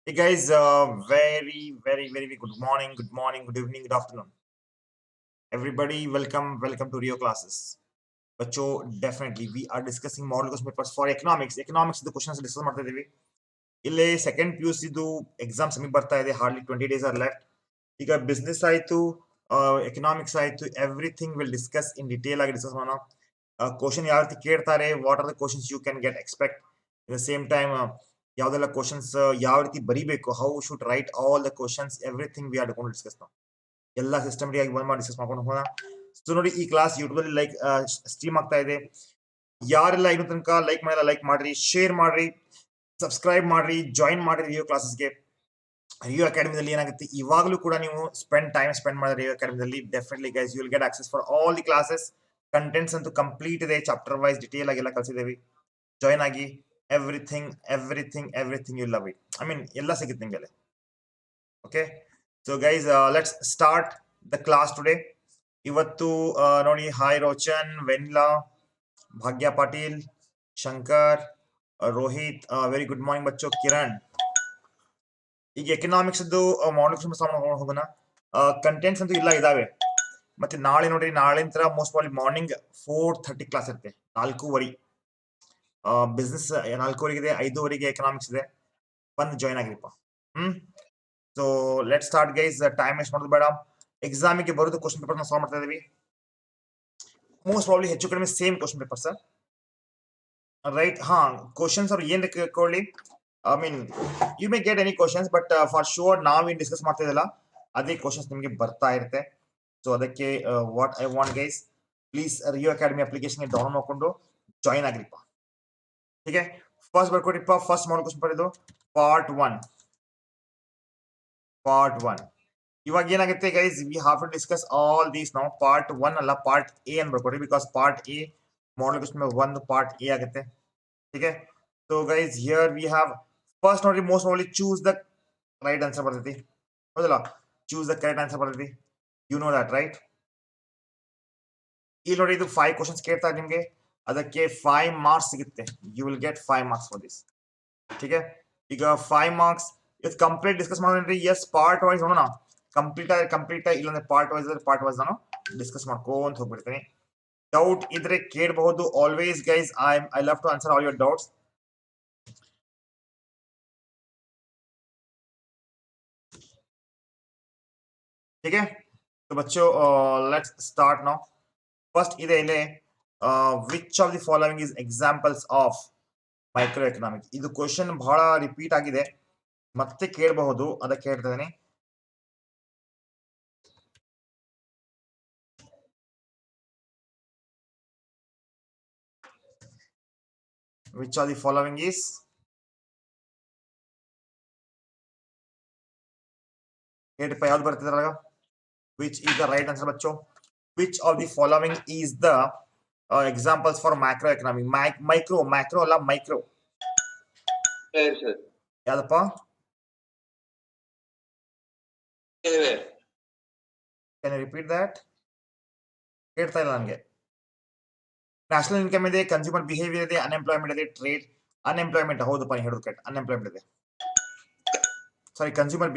Hey guys, very good morning, good evening, good afternoon. Everybody, welcome to Rio classes. बच्चों definitely we are discussing model question papers for economics. Economics the questions discuss ಮಾಡ್ತಾ ಇದೀವಿ. ಇಲ್ಲಿ second P U C ದು exam ಸಮೀಪ ಬರ್ತಾ ಇದೆ. Hardly 20 days are left. ಈಗ business ಆಯ್ತು, ಎಕನಾಮಿಕ್ಸ್ ಆಯ್ತು, everything will discuss in detail ಆಗಿ ಡಿಸ್ಕಸ್ ಮಾಡೋಣ. ಕ್ವಶನ್ ಯಾವ ರೀತಿ ಕೇಳ್ತಾರೆ, what are the questions you can get expect. In the same time ಯಾವ್ದೆಲ್ಲ ಕ್ವಶನ್ಸ್ ಯಾವ ರೀತಿ ಬರಿಬೇಕು, how should write all the questions, everything we are gonna discuss ನಾವು. ಎಲ್ಲ ಸಿಸ್ಟಮೆಟಿಕ್ ಆಗಿ ಬಂದ್ ಮಾಡಿ ಡಿಸ್ಕಸ್ ಮಾಡ್ಕೊಂಡು ಹೋಗೋಣ. ಸೊ ನೋಡಿ, ಈ ಕ್ಲಾಸ್ ಯೂಟ್ಯೂಬ್ ಅಲ್ಲಿ ಸ್ಟ್ರೀಮ್ ಆಗ್ತಾ ಇದೆ. ಯಾರೆಲ್ಲ ಇನ್ನೂ ತನಕ ಲೈಕ್ ಮಾಡಿಲ್ಲ ಲೈಕ್ ಮಾಡ್ರಿ, ಶೇರ್ ಮಾಡ್ರಿ, ಸಬ್ಸ್ಕ್ರೈಬ್ ಮಾಡ್ರಿ, ಜಾಯಿನ್ ಮಾಡ್ರಿ ರಿಯೋ ಕ್ಲಾಸಸ್ಗೆ. ರಿಯೋ ಅಕಾಡೆಮಿದಲ್ಲಿ ಏನಾಗುತ್ತೆ, ಇವಾಗಲೂ ಕೂಡ ನೀವು ಸ್ಪೆಂಡ್ ಮಾಡಿದ್ರೆ ರಿಯೋ ಅಕಾಡೆಮಿದಲ್ಲಿ definitely guys you will get access for all the classes. Contents ಅಂತೂ ಕಂಪ್ಲೀಟ್ ಇದೆ, ಚಾಪ್ಟರ್ ವೈಸ್ ಡಿಟೇಲ್ ಆಗಿ ಎಲ್ಲ ಕಲಿಸಿದ್ದೇವೆ. ಜಾಯಿನ್ ಆಗಿ, everything you love it. I mean ಎಲ್ಲ ಸಿಗುತ್ತೆ ನಿಮಗೆ. Okay, so guys let's start the class today. ಇವತ್ತು ನೋಡಿ, hi Rochan, Venla, Bhagya Patil, Shankar, Rohit, very good morning ಬಚ್ಚೋ, ಕಿರಣ್. ಈಗ ಎಕನಾಮಿಕ್ಸ್ ಮಾಡಲ್ ಹೋಗೋಣ. ಕಂಟೆಂಟ್ಸ್ ಅಂತೂ ಇಲ್ಲ ಇದಾವೆ. ಮತ್ತೆ ನಾಳೆ ನೋಡ್ರಿ, ನಾಳೆ ನಂತರ ಮೋಸ್ಟ್ ಪ್ರಾಬ್ಲಿ ಮಾರ್ನಿಂಗ್ 4:30 ಕ್ಲಾಸ್ ಇರುತ್ತೆ, 4:15. ಬಿಸ್ನೆಸ್ 4:15 5:00 ಎಕನಾಮಿಕ್ಸ್ ಇದೆ. ಬಂದು ಜಾಯ್ನ್ ಆಗಿರಿಪ್ಪ. So let start guys. Time waste ಮಾಡೋದು ಬೇಡ. ಎಕ್ಸಾಮಿಗೆ ಬರೋದು ಕ್ವಶನ್ ಪೇಪರ್ ಸಾಲ್ವ್ ಮಾಡ್ತಾ ಇದೀವಿ. ಮೋಸ್ಟ್ ಪ್ರಾಬ್ಲಿ ಹೆಚ್ಚು ಕಡಿಮೆ same question paper sir, right? Questions ಅವ್ರು ಏನ್ ಕೇಳ್ಕೊಳ್ಳಿ, I mean you may get any questions, but for sure ನಾವೇನ್ ಡಿಸ್ಕಸ್ ಮಾಡ್ತಾ ಇದ್ದಲ್ಲ ಅದೇ ಕ್ವಶನ್ಸ್ ನಿಮಗೆ ಬರ್ತಾ ಇರುತ್ತೆ. ಸೊ ಅದಕ್ಕೆ what I want guys, please Rio academy application download ಮಾಡ್ಕೊಂಡು ಜಾಯಿನ್ ಆಗಿರಿಪ್ಪ. ಹೀಗೆ ಫಸ್ಟ್ ಬರ್ಕೊಟ್ಟಿಪ್ಪ. ಫಸ್ಟ್ ಮಾಡಲ್ ಕ್ವಶನ್ ಪೇಪರ್ ಇದು ಪಾರ್ಟ್ 1. ಇವಾಗ ಏನಾಗುತ್ತೆ guys, we have to discuss all these ನಾವು. ಪಾರ್ಟ್ 1 ಅಲ್ಲ, ಪಾರ್ಟ್ ಎ ಅಂತ ಬರ್ಕೊಡಿ, because part A model question 1 part A ಆಗುತ್ತೆ. ಹೀಗೆ so guys, here we have first ನೋಡ್ರಿ, most only choose the right answer ಬರ್ತೈತಿ, ಹೌದಲ್ಲ? ಚೂಸ್ ದ ಕರೆಕ್ಟ್ ಆನ್ಸರ್ ಬರ್ತೈತಿ, ಯು ನೋ ದಟ್ ರೈಟ್? ಇಲ್ಲಿ ನೋಡಿ, ಇದು 5 ಕ್ವಶನ್ಸ್ ಕೇಳ್ತಾರೆ ನಿಮ್ಗೆ, ಅದಕ್ಕೆ 5 ಮಾರ್ಕ್ಸ್ ಸಿಗುತ್ತೆ. You will get 5 marks for this. ಹೀಗೆ ಈಗ 5 ಮಾರ್ಕ್ಸ್ ಇದು ಕಂಪ್ಲೀಟ್ ಡಿಸ್ಕಸ್ ಮಾಡೋಣ. ಎಸ್, ಪಾರ್ಟ್ ವೈಸ್ ನೋಡೋಣ. ಕಂಪ್ಲೀಟ್ ಇಲ್ಲಾಂದ್ರೆ ಪಾರ್ಟ್ ವೈಸ್ ನಾನು ಡಿಸ್ಕಸ್ ಮಾಡ್ಕೊಂತ ಹೋಗ್ಬಿಡ್ತೀನಿ. ಡೌಟ್ ಇದ್ರೆ ಕೇಳಬಹುದು always guys. I love to answer all your doubts. ठीक है, तो बच्चों लेट्स स्टार्ट नाउ. फर्स्ट ಇದೆ ಇಲ್ಲಿ, which of the following is examples of microeconomic. ಇದು ಕ್ವೆಶ್ಚನ್ ಬಹಳ ರಿಪೀಟ್ ಆಗಿದೆ, ಮತ್ತೆ ಕೇಳಬಹುದು, ಅದಕ್ಕೆ ಹೇಳ್ತಾ ಇದೀನಿ. which of the following is ಹೇಳಪ್ಪ, ಯಾವ್ದು ಬರ್ತಿದ್ರಾಗ? which is the right answer ಬಚ್ಚೋ. which of the following is the examples for macroeconomic. macro ಅಲ್ಲ, micro. ಯಾವ್ದಪ್ಪ? can you repeat that? ಹೇಳ್ತಾ ಇಲ್ಲ ನನಗೆ. ನ್ಯಾಷನಲ್ ಇನ್ಕಮ್ ಇದೆ, ಕನ್ಸ್ಯೂಮರ್ ಬಿಹೇವಿಯರ್ ಇದೆ, ಅನ್ಎಂಪ್ಲಾಯ್ಮೆಂಟ್ ಇದೆ, ಟ್ರೇಡ್. ಅನ್ಎಂಪ್ಲಾಯ್ಮೆಂಟ್ ಹೌದಪ್ಪ, ನೀವು ಹೇಳೋದು ಕರೆಕ್ಟ್. ಅನ್ಎಂಪ್ಲಾಯ್ಮೆಂಟ್ ಇದೆ, sorry, consumer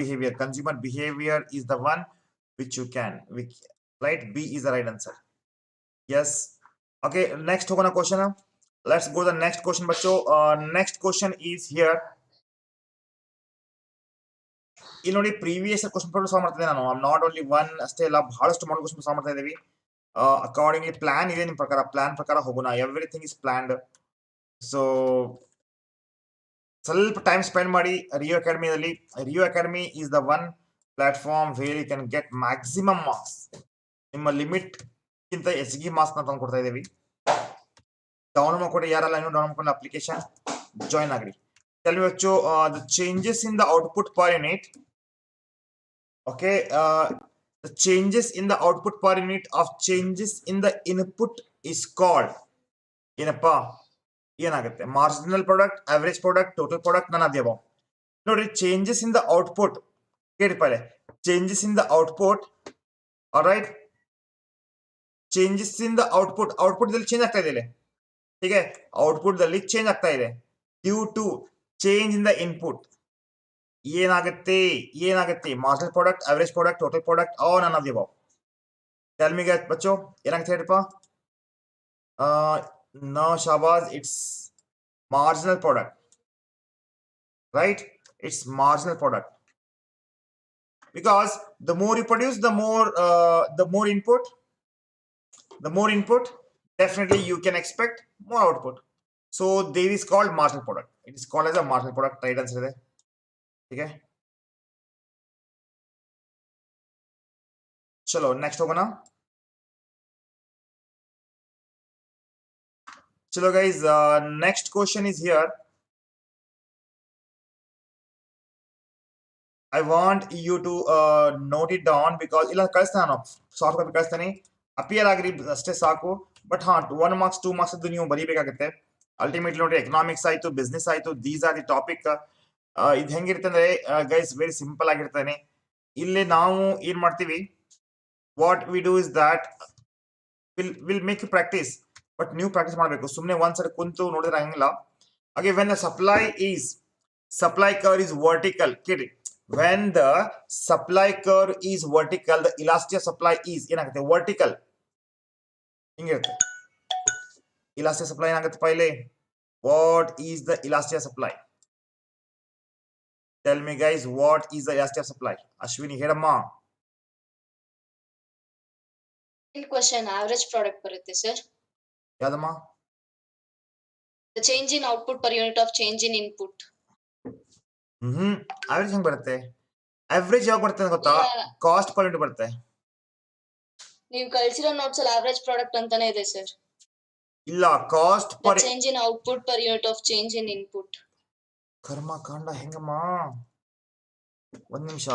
behaviour is the one which you can, right? B is the right answer. Yes. Okay, next ಹೋಗೋಣ question. Let's go to the next question ಬಚ್ಚೋ. Next question is here. ಇಲ್ಲಿ ನೋಡಿ, previous question paper solve ಮಾಡ್ತಿದ್ದೆ ನಾನು. Not only one ಅಷ್ಟೇ ಅಲ್ಲ, ಬಹಳಷ್ಟು model question solve ಮಾಡ್ತಾ ಇದ್ದೀವಿ. ಅಕಾರ್ಡಿಂಗ್ಲಿ ಪ್ಲಾನ್ ಇದೆ ನಿಮ್ ಪ್ರಕಾರ, ಪ್ಲಾನ್ ಪ್ರಕಾರ ಹೋಗೋಣ. Everything is planned. ಸೊ ಸ್ವಲ್ಪ ಟೈಮ್ ಸ್ಪೆಂಡ್ ಮಾಡಿ ರಿಯೋ ಅಕಾಡೆಮಿಯಲ್ಲಿ. Rio academy is the one platform where you can get maximum marks. ನಿಮ್ಮ ಲಿಮಿಟ್ ಗಿಂತ ಹೆಚ್ಚಿಗೆ ಮಾರ್ಕ್ಸ್ ನ ತಂದು ಕೊಡ್ತಾ ಇದ್ದೀವಿ. ಡೌನ್ ಮಾಡ್ಕೊಡಿ, ಯಾರೆಲ್ಲ ಇನ್ನೂ ಡೌನ್ ಮಾಡ್ಕೊಂಡು application join agri. Tell me ಬಚ್ಚೋ, the changes in the output per unit. Okay, the changes in the output per unit of changes in the input is called ಏನಪ್ಪ, ಏನಾಗುತ್ತೆ? Marginal product, average product, total product, none ಅದೇ ನೋಡ್ರಿ. Changes in the output ಕೇಳಿಪ್ಪ, changes in the output, right? Changes in the output ದಲ್ಲಿ change ಆಗ್ತಾ ಇದೆ. ಹೀಗೆ output ದಲ್ಲಿ ಚೇಂಜ್ ಆಗ್ತಾ ಇದೆ due to change in the input. ಏನಾಗುತ್ತೆ marginal product, average product, total product, are none of the above? Tell me guys ಬಚ್ಚೋ, ಏನಾಗುತ್ತೆ ಹೇಳಿಪ್ಪ? No, Shabaz, it's marginal product, right? It's marginal product because the more you produce, the more input, definitely you can expect more output. So there is called marginal product. It is called as a marginal product. Right answer there. Okay. चलो next होगा ना. चलो guys, next question is here. I want you to note it down because ಇಲ್ಲ ಕಳಿಸ್ತಾನೆ ನಾನು soft copy ಕಳಿಸ್ತಾನೆ, appear ಆಗಿರಿ ಅಷ್ಟೇ ಸಾಕು. ಬಟ್ ಹಾ 1 ಮಾರ್ಕ್ಸ್ 2 ಮಾರ್ಕ್ಸ್ ಅದು ನೀವು ಬರೀಬೇಕಾಗುತ್ತೆ. ಅಲ್ಟಿಮೇಟ್ಲಿ ನೋಡಿ ಎಕನಾಮಿಕ್ಸ್ ಆಯ್ತು, ಬಿಸ್ನೆಸ್ ಆಯ್ತು, ದೀಸ್ ಆರ್ ದಿ ಟಾಪಿಕ್. ಇದು ಹೆಂಗಿರುತ್ತೆ ಅಂದ್ರೆ ಗೈಸ್ ವೆರಿ ಸಿಂಪಲ್ ಆಗಿರ್ತಾನೆ. ಇಲ್ಲಿ ನಾವು ಏನ್ ಮಾಡ್ತೀವಿ, what we do is that will make you practice. But ನೀವು ಪ್ರಾಕ್ಟೀಸ್ ಮಾಡಬೇಕು, ಸುಮ್ಮನೆ ಒಂದ್ಸರಿ ಕುಂತು ನೋಡಿದ್ರೆ ಹಂಗಿಲ್ಲ. ಹಾಗೆ when the supply curve is vertical, ಕೇಳಿ, when the supply curve is vertical, the elasticity of supply is ಏನಾಗುತ್ತೆ vertical ಹಿಂಗಿರುತ್ತೆ. elasticity supply ಏನಾಗುತ್ತೆ ಪೈಲೆ? what is the elasticity of supply? tell me guys, what is the elasticity of supply? Ashwini ಹೇಳಮ್ಮ. in question average product ಬರುತ್ತೆ sir. ಯಾವ್ದಮ್ಮ? the change in output per unit of change in input. average ಹೆಂಗ್ ಬರುತ್ತೆ? average ಯಾವಾಗ ಬರುತ್ತೆ ಗೊತ್ತಾ? Cost per unit ಬರುತ್ತೆ. ನೀವು ಕಳಿಸಿರೋ notes ಅಲ್ಲಿ average product ಅಂತಾನೆ ಇದೆ ಸರ್. ಇಲ್ಲ, cost per change in output per unit of change in input. ಕರ್ಮ ಕಾಂಡ ಹೆಂಗಮ್ಮ? ಒಂದ್ ನಿಮಿಷ.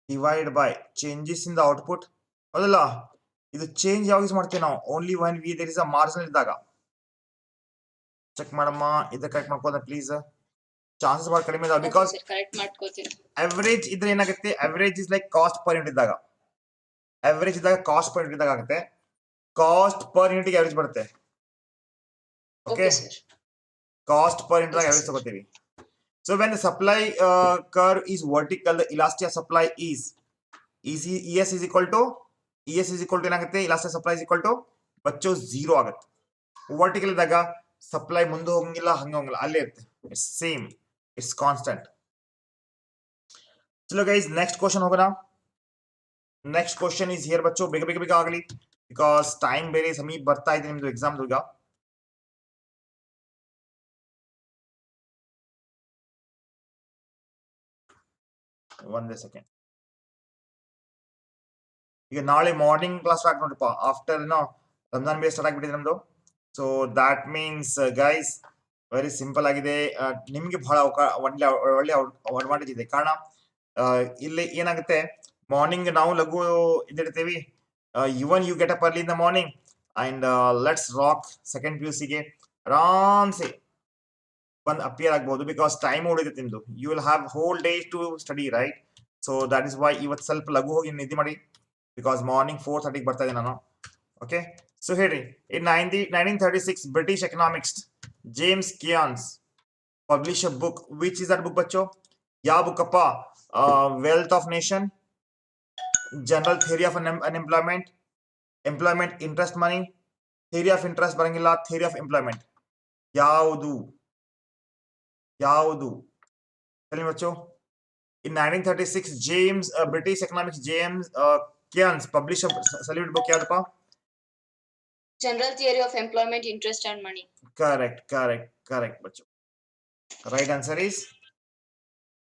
Divide by changes in the output, ಹೌದಲ್ಲ? ಇದು ಚೇಂಜ್ ಯಾವಾಗ ಯೂಸ್ ಮಾಡ್ತೀವಿ ನಾವು? Only when we there is a marginal ಇದ್ದಾಗ. ಚೆಕ್ ಮಾಡಮ್ಮ, ಇದು ಕರೆಕ್ಟ್ ಮಾಡ್ಕೋದ ಪ್ಲೀಸ್. ಚಾನ್ಸಸ್ ಬಹಳ ಕಡಿಮೆ ಇದಾವೆ ಬಿಕಾಸ್ ಅವರೇಜ್ ಇದ್ರೆ ಏನಾಗುತ್ತೆ, average is like cost per unit ಇದ್ದಾಗ. ಅವರೇಜ್ ಇದ್ದಾಗ ಕಾಸ್ಟ್ ಪರ್ ಯೂನಿಟ್ ಇದ್ದಾಗ ಆಗುತ್ತೆ. ಕಾಸ್ಟ್ ಪರ್ ಯೂನಿಟ್ ಅವರೇಜ್ ಬರುತ್ತೆ. Okay, cost per unit average ತಗೋತೀವಿ. So when the supply curve is vertical, the elastic supply is ES is equal to ಏನಾಗುತ್ತೆ? Elastic supply is equal to ಬಚ್ಚೋ 0 ಆಗುತ್ತೆ. Vertical ಇದ್ದಾಗ supply ಮುಂದೆ ಹೋಗಂಗಿಲ್ಲ, ಹಂಗ ಹೋಗಂಗಿಲ್ಲ, ಅಲ್ಲೇ ಇರುತ್ತೆ. It's same, it's constant. ಚಲೋ ಗೈಸ್, ನೆಕ್ಸ್ಟ್ ಕ್ವಶನ್ ಹೋಗೋಣ. ನೆಕ್ಸ್ಟ್ ಕ್ವಶನ್ ಇಸ್ ಹಿಯರ್ ಬಚ್ಚೋ. ಬೇಗ ಬೇಗ ಬೇಗ ಆಗಲಿ ಬಿಕಾಸ್ ಟೈಮ್ ಬೇರೆ ಸಮೀಪ ಬರ್ತಾ ಇದೆ ನಿಮ್ದು ಎಕ್ಸಾಮ್ ಈಗ. ಒಂದೇ ಸೆಕೆಂಡ್. ಈಗ ನಾಳೆ ಮಾರ್ನಿಂಗ್ ಕ್ಲಾಸ್ ಸ್ಟಾರ್ಟ್ ನೋಡ್ರಿಪ್ಪ. ಆಫ್ಟರ್ ರಂಜಾನ್ ಬೇಸ್ ಸ್ಟಾರ್ಟ್ ಆಗಿಬಿಟ್ಟಿದೆ ನಮ್ದು. So that means guys very simple ಆಗಿದೆ. ನಿಮ್ಗೆ ಬಹಳ ಒಳ್ಳೆ ಅಡ್ವಾಂಟೇಜ್ ಇದೆ. ಕಾರಣ ಇಲ್ಲಿ ಏನಾಗುತ್ತೆ, ಮಾರ್ನಿಂಗ್ ನಾವು ಲಘು ಇದಿಡ್ತೀವಿ. Even you get up early in the morning and let's rock second PUCಗೆ ಆರಾಮ್ಸೆ ಬಂದು ಅಪಿಯರ್ ಆಗ್ಬಹುದು ಬಿಕಾಸ್ ಟೈಮ್ ಉಳಿದೈತೆ ನಿಮ್ದು. You will have whole day to study, right? So that is why ಇವತ್ತು ಸ್ವಲ್ಪ ಲಘು ಹೋಗಿ ನಿದ್ದೆ ಮಾಡಿ ಬಿಕಾಸ್ ಮಾರ್ನಿಂಗ್ 4:30 ಬರ್ತಾ ಇದೆ ನಾನು. ಓಕೆ, ಸೊ ಹೇಳಿ, in 1936 British economist James Keynes published a book. Which is that book ಬಚ್ಚೋ? ಯಾವ ಬುಕ್ ಅಪ್ಪ? Wealth of nation, general theory of unemployment, employment interest money, theory of interest ಬರಂಗಿಲ್ಲ, ಥಿಯರಿ ಆಫ್ ಎಂಪ್ಲಾಯ್ಮೆಂಟ್. ಯಾವುದು ಹೇಳಿ ಬಚ್ಚೋ? In 1936 British economist James Keynes published a celebrated book. ಯಾವ್ದಪ್ಪ? General theory of employment, interest and money. Correct ಬಚ್ಚೋ. Right answer is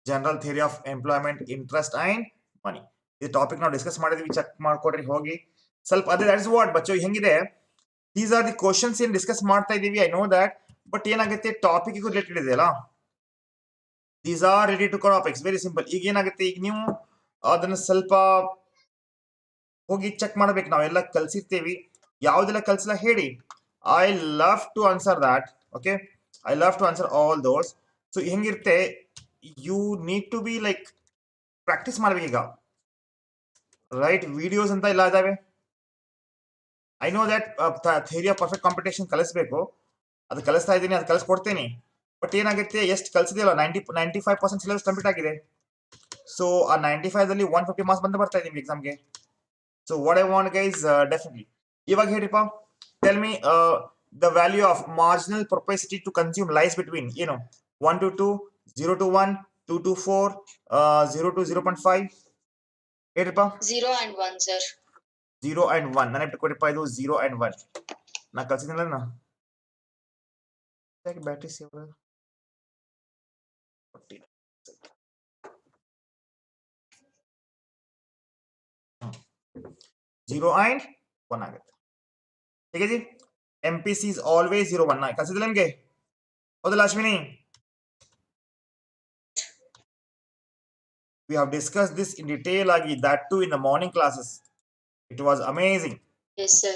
general theory of employment, interest and ಮನಿ. ಈ topic ನಾವು discuss ಮಾಡಿದ್ವಿ, check ಮಾಡ್ಕೊಡ್ರಿ ಹೋಗಿ ಸ್ವಲ್ಪ. ಅದೇ that is what ಬಚ್ಚೋ. ಹೆಂಗಿದೆ, these are the questions ಏನ್ ಡಿಸ್ಕಸ್ ಮಾಡ್ತಾ ಇದೀವಿ, ಐ ನೋ ದಟ್. ಬಟ್ ಏನಾಗುತ್ತೆ, ಟಾಪಿಕ್ ರಿಲೇಟೆಡ್ ಇದೆಯಲ್ಲ, these are related to topics. Very simple. ಈಗ ಏನಾಗುತ್ತೆ, ಈಗ ನೀವು ಅದನ್ನ ಸ್ವಲ್ಪ ಹೋಗಿ ಚೆಕ್ ಮಾಡ್ಬೇಕು. ನಾವೆಲ್ಲ ಕಲ್ಸಿರ್ತೀವಿ, ಯಾವ್ದೆಲ್ಲ ಕಲ್ಸಿಲ್ಲ ಹೇಳಿ. I love to answer that. Okay, I love to answer all those. So ಹೆಂಗಿರುತ್ತೆ, you need to be like practice ಮಾಡ್ಬೇಕೀಗ, ರೈಟ್? ವಿಡಿಯೋಸ್ ಅಂತ ಎಲ್ಲ ಇದಾವೆ. I know that theory of perfect competition ಕಲಿಸ್ಬೇಕು, ಅದು ಕಲಿಸ್ತಾ ಇದ್ದೀನಿ, ಅದು ಕಲಿಸ್ಕೊಡ್ತೀನಿ. ಬಟ್ ಏನಾಗುತ್ತೆ ಎಷ್ಟು ಕಲ್ಸಿದೆಯಲ್ಲ 95% ಸಿಲೆಬಸ್ ಕಂಪ್ಲೀಟ್ ಆಗಿದೆ. ಸೊ ಆ 95ದಲ್ಲಿ 150 ಮಾರ್ಕ್ಸ್ ಬಂದು ಬರ್ತಾ ಇದೆ ನಿಮ್ಗೆ ಎಕ್ಸಾಮ್ಗೆ. So what I want guys definitely ಇವಾಗ ಹೇಳಿಪ್ಪ tell me the value of marginal propensity to consume lies between ಏನು 1 to 2, 0 to 1, 2 to 4, 0 to 0.5 ಹೇಳಿಪ್ಪ. 0 and 1 sir. 0 and 1 ನನ್ನ ಕೊಡಿಪ್ಪ ಇದು 0 and 1 ನಾ ಕಲ್ಸಿದ್ನಲ್ಲ ನಾ ಬ್ಯಾಟ್ರಿ ಸೇವ್ 0 and 1 ಆಗುತ್ತೆ. ठीक है जी. MPC is always 0 1 ಕಲ್ಸಿದಿಲ್ಲ ನಿಮ್ಗೆ ಹೌದಲ್ಲ Ashwini? We have discussed this in detail agi, that too in the morning classes. It was amazing. Yes sir.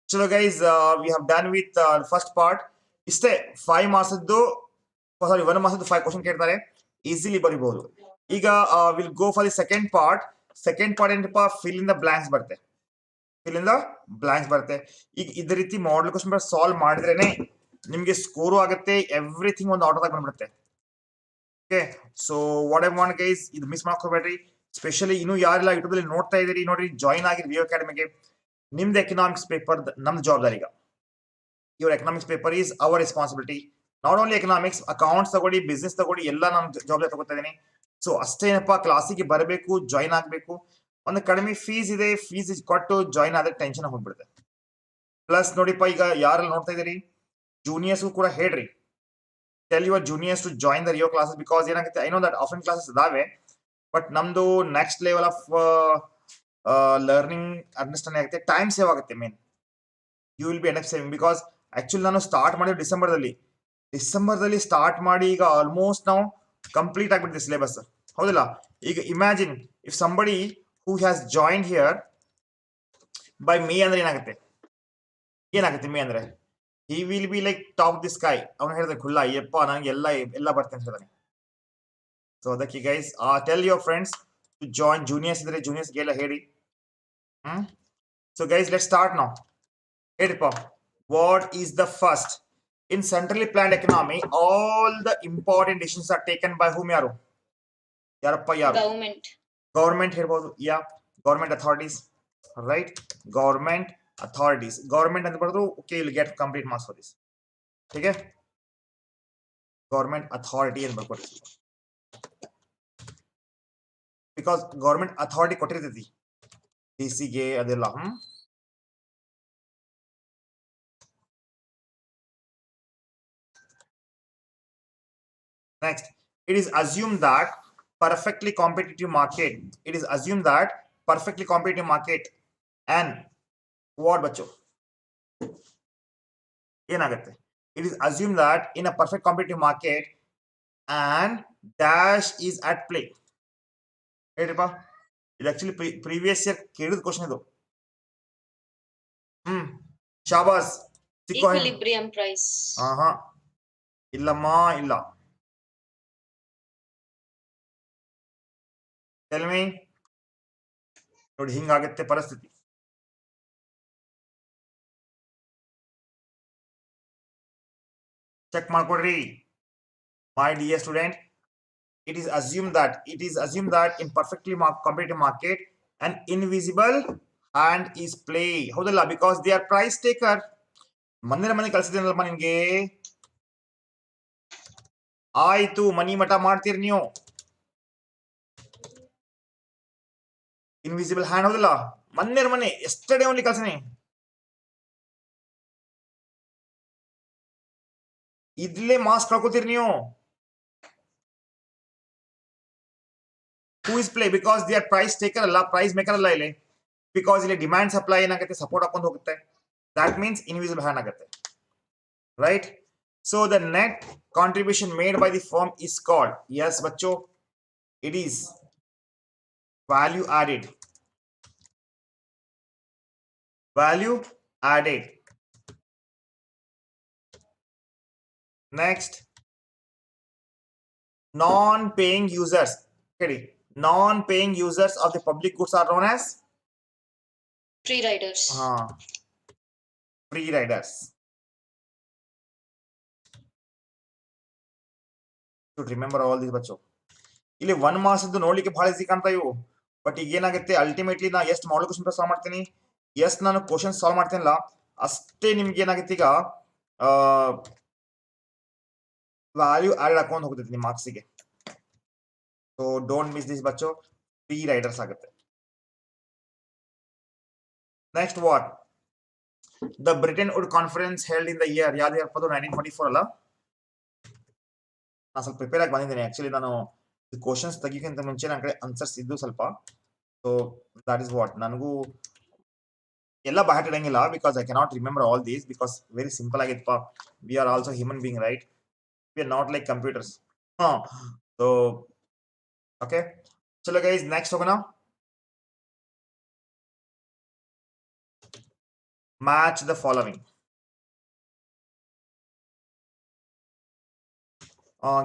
So guys, we have done with first part. ಇಷ್ಟೇ 5 marks ಸಾರಿ 1 marks 5 question ಕೇಳ್ತಾರೆ, easily ಬರಿಬಹುದು. ಈಗ will go for the second part. Second part ಏನಪ್ಪ, fill in the blanks ಬರುತ್ತೆ. Fill in the blanks ಬರುತ್ತೆ. ಈಗ ಇದೇ ರೀತಿ ಮಾಡಲ್ question paper solve ಮಾಡಿದ್ರೇನೆ ನಿಮ್ಗೆ ಸ್ಕೋರು ಆಗುತ್ತೆ, ಎವ್ರಿಥಿಂಗ್ ಒಂದು ಆಟೋದಾಗ ಬಂದ್ಬಿಡುತ್ತೆ. Okay, so what I want guys, ಇದು ಮಿಸ್ ಮಾಡ್ಕೋಬೇಡ್ರಿ. ಸ್ಪೆಷಲಿ ಇನ್ನು ಯಾರೆಲ್ಲ ಯೂಟ್ಯೂಬ್ ಅಲ್ಲಿ ನೋಡ್ತಾ ಇದ್ದೀರಿ ನೋಡ್ರಿ, ಜಾಯಿನ್ ಆಗಿರಿ ವಿಯೋ ಅಕಾಡೆಮಿಗೆ. ನಿಮ್ದು ಎಕನಾಮಿಕ್ಸ್ ಪೇಪರ್ ನಮ್ದು ಜವಾಬ್ದಾರಿ. ಈಗ your economics paper is our responsibility. Not only economics, accounts ತಗೊಳ್ಳಿ, ಬಿಸ್ನೆಸ್ ತಗೊಳ್ಳಿ, ಎಲ್ಲ ನಾನು ಜವಾಬ್ದಾರಿ ತಗೋತಾ ಇದ್ದೀನಿ. ಸೊ ಅಷ್ಟೇನಪ್ಪ, ಕ್ಲಾಸಿಗೆ ಬರಬೇಕು, ಜಾಯಿನ್ ಆಗಬೇಕು. ಒಂದು ಕಡಿಮೆ ಫೀಸ್ ಇದೆ, ಫೀಸ್ ಕೊಟ್ಟು ಜಾಯಿನ್ ಆದ್ರೆ ಟೆನ್ಷನ್ ಹೋಗ್ಬಿಡುತ್ತೆ. ಪ್ಲಸ್ ನೋಡಿಪ್ಪ, ಈಗ ಯಾರೆಲ್ಲ ನೋಡ್ತಾ ಇದ್ದೀರಿ ಜೂನಿಯರ್ಸ್ಗೂ ಕೂಡ ಹೇಳ್ರಿ, tell your juniors to join the Rio classes. Because ಏನಾಗುತ್ತೆ, I know that offline classes ಇದಾವೆ, ಬಟ್ ನಮ್ದು next level of learning understanding ಆಗುತ್ತೆ, ಟೈಮ್ ಸೇವ್ ಆಗುತ್ತೆ. Main you will be end up saving. Because actually ನಾನು start ಮಾಡಿದ್ದು ಡಿಸೆಂಬರ್ದಲ್ಲಿ start ಮಾಡಿ ಈಗ ಆಲ್ಮೋಸ್ಟ್ ನಾವು ಕಂಪ್ಲೀಟ್ ಆಗ್ಬಿಟ್ಟಿದೆ ಸಿಲೆಬಸ್, ಹೌದಿಲ್ಲ? ಈಗ imagine if somebody who has join here by May ಅಂದ್ರೆ ಏನಾಗುತ್ತೆ ಮೇ ಅಂದ್ರೆ he will be like top of the sky. ಅವನು ಹೇಳಿದ್ರೆ ಖುಲ್ಲ, ಅಯ್ಯಪ್ಪ ನನಗೆ ಎಲ್ಲ ಬರ್ತೇನೆ ಅಂತ ಹೇಳ್ತಾನೆ. ಸೊ ಅದಕ್ಕೆ ಗೈಸ್, tell your friends to join. Juniors ಇದ್ರೆ ಜೂನಿಯರ್ಸ್ಗೆಲ್ಲ ಹೇಳಿ. So guys, let start now. ಹೇಳಿಪ್ಪ, what is the first in centrally planned economy all the important decisions are taken by whom? ಯಾರಪ್ಪ? ಗವರ್ಮೆಂಟ್ ಹೇಳ್ಬೋದು. Government authorities, right? Government authorities, government ಅಂತ ಬರೆದ್ರು okay, will get complete marks for this. ठीक है, government authority ಅಂತ ಬರ್ಕೊಡ್ರಿ, because government authority ಕೊಟ್ಟಿರ್ತೈತಿ ಡಿಸಿಗೆ ಅದೆಲ್ಲ. Next, it is assumed that perfectly competitive market. It is assumed that perfectly competitive market and what bacho? ಏನಾಗುತ್ತೆ? It is assumed that in a perfect competitive market and dash is at play. ಹೇಳಿಪ್ಪ, ಇದು actually previous year ಕೇಳಿದ question ಇದು. ಶಾಬಾಸ್. Equilibrium price. ಇಲ್ಲಮ್ಮ, ಇಲ್ಲ. Tell me. ನೋಡಿ, ಹಿಂಗಾಗುತ್ತೆ ಪರಿಸ್ಥಿತಿ. Check ಮಾಡ್ಕೊಡ್ರಿ my dear student. It is assumed that in perfectly competitive market an invisible hand is play. ಹೌದಲ್ಲ? because they are price taker. ಮನೆ ಕಳ್ಸಿದ್ದೀನಲ್ಲಮ್ಮ ನಿಮ್ಗೆ, ಆಯ್ತು ಮನಿ ಮಠ ಮಾಡ್ತೀರಿ ನೀವು. ಇನ್ವಿಸಿಬಲ್ ಹ್ಯಾಂಡ್, ಹೌದಲ್ಲ? ಮನೆ ಎಸ್ಟರ್ಡೇ ಓನ್ಲಿ ಕಳ್ಸಿನಿ. ಇದ್ಲೇ ಮಾಸ್ಕ್ ಹಾಕೋತೀರಿ ನೀವು. Who is play? Because they are price taker ಅಲ್ಲ, price maker ಅಲ್ಲ ಇಲ್ಲಿ. ಬಿಕಾಸ್ ಇಲ್ಲಿ ಡಿಮ್ಯಾಂಡ್ ಸಪ್ಲೈ ಏನಾಗುತ್ತೆ, ಸಪೋರ್ಟ್ ಹಾಕೊಂಡು ಹೋಗುತ್ತೆ. That means invisible hand ಆಗುತ್ತೆ, right? So the net contribution made by the firm is called, yes bachcho, it is value added. Next, non-paying users. Okay, non-paying users of the public goods are known as Free riders. Free riders. should remember all these ಬಚ್ಚೋ. ಇಲ್ಲಿ 1 ಮಾಸದ್ದು ನೋಡ್ಲಿಕ್ಕೆ ಬಹಳ easy ಕಾಣ್ತಾ ಇವು, but ಈಗ ಏನಾಗುತ್ತೆ ultimately ನಾ ಎಷ್ಟು model question solve ಮಾಡ್ತೀನಿ, ಎಷ್ಟು ನಾನು ಕ್ವಶನ್ ಸಾಲ್ವ್ ಮಾಡ್ತೀನಲ್ಲ ಅಷ್ಟೇ ನಿಮ್ಗೆ ಏನಾಗುತ್ತೆ ಈಗ ವ್ಯಾಲ್ಯೂ ಆಡ್ ಹಾಕೊಂಡು ಹೋಗ್ತೈತಿ ನಿಮ್ಮ ಮಾರ್ಕ್ಸಿಗೆ. ಸೊ ಡೋಂಟ್ ಮಿಸ್ ದಿಸ್ ಬಚ್ಚೋ, 3 ರೈಡರ್ಸ್ ಆಗುತ್ತೆ. Next what, the Bretton Wood conference held in the year, ಯಾವ್ದು ಇಯರ್ 1924 ಅಲ್ಲ. ನಾನು ಸ್ವಲ್ಪ ಪ್ರಿಪೇರ್ ಆಗಿ ಬಂದಿದ್ದೀನಿ ಆಕ್ಚುಲಿ, ನಾನು ಕ್ವಶನ್ಸ್ ತೆಗಿಯೋಕ್ಕಿಂತ ಮುಂಚೆ ನನ್ನ ಕಡೆ ಆನ್ಸರ್ಸ್ ಇದ್ದು ಸ್ವಲ್ಪ. ಸೊ ದಟ್ ಇಸ್ ವಾಟ್, ನನಗೂ ಎಲ್ಲ ಬಹಳ ಇಡಂಗಿಲ್ಲ because I cannot remember all these because very simple ಆಗಿತ್ತಪ್ಪ. We are also human being, right? We are not like computers. So okay, ಚಲೋ ಗೈಸ್ ನೆಕ್ಸ್ಟ್ ಹೋಗೋಣ. Match the following.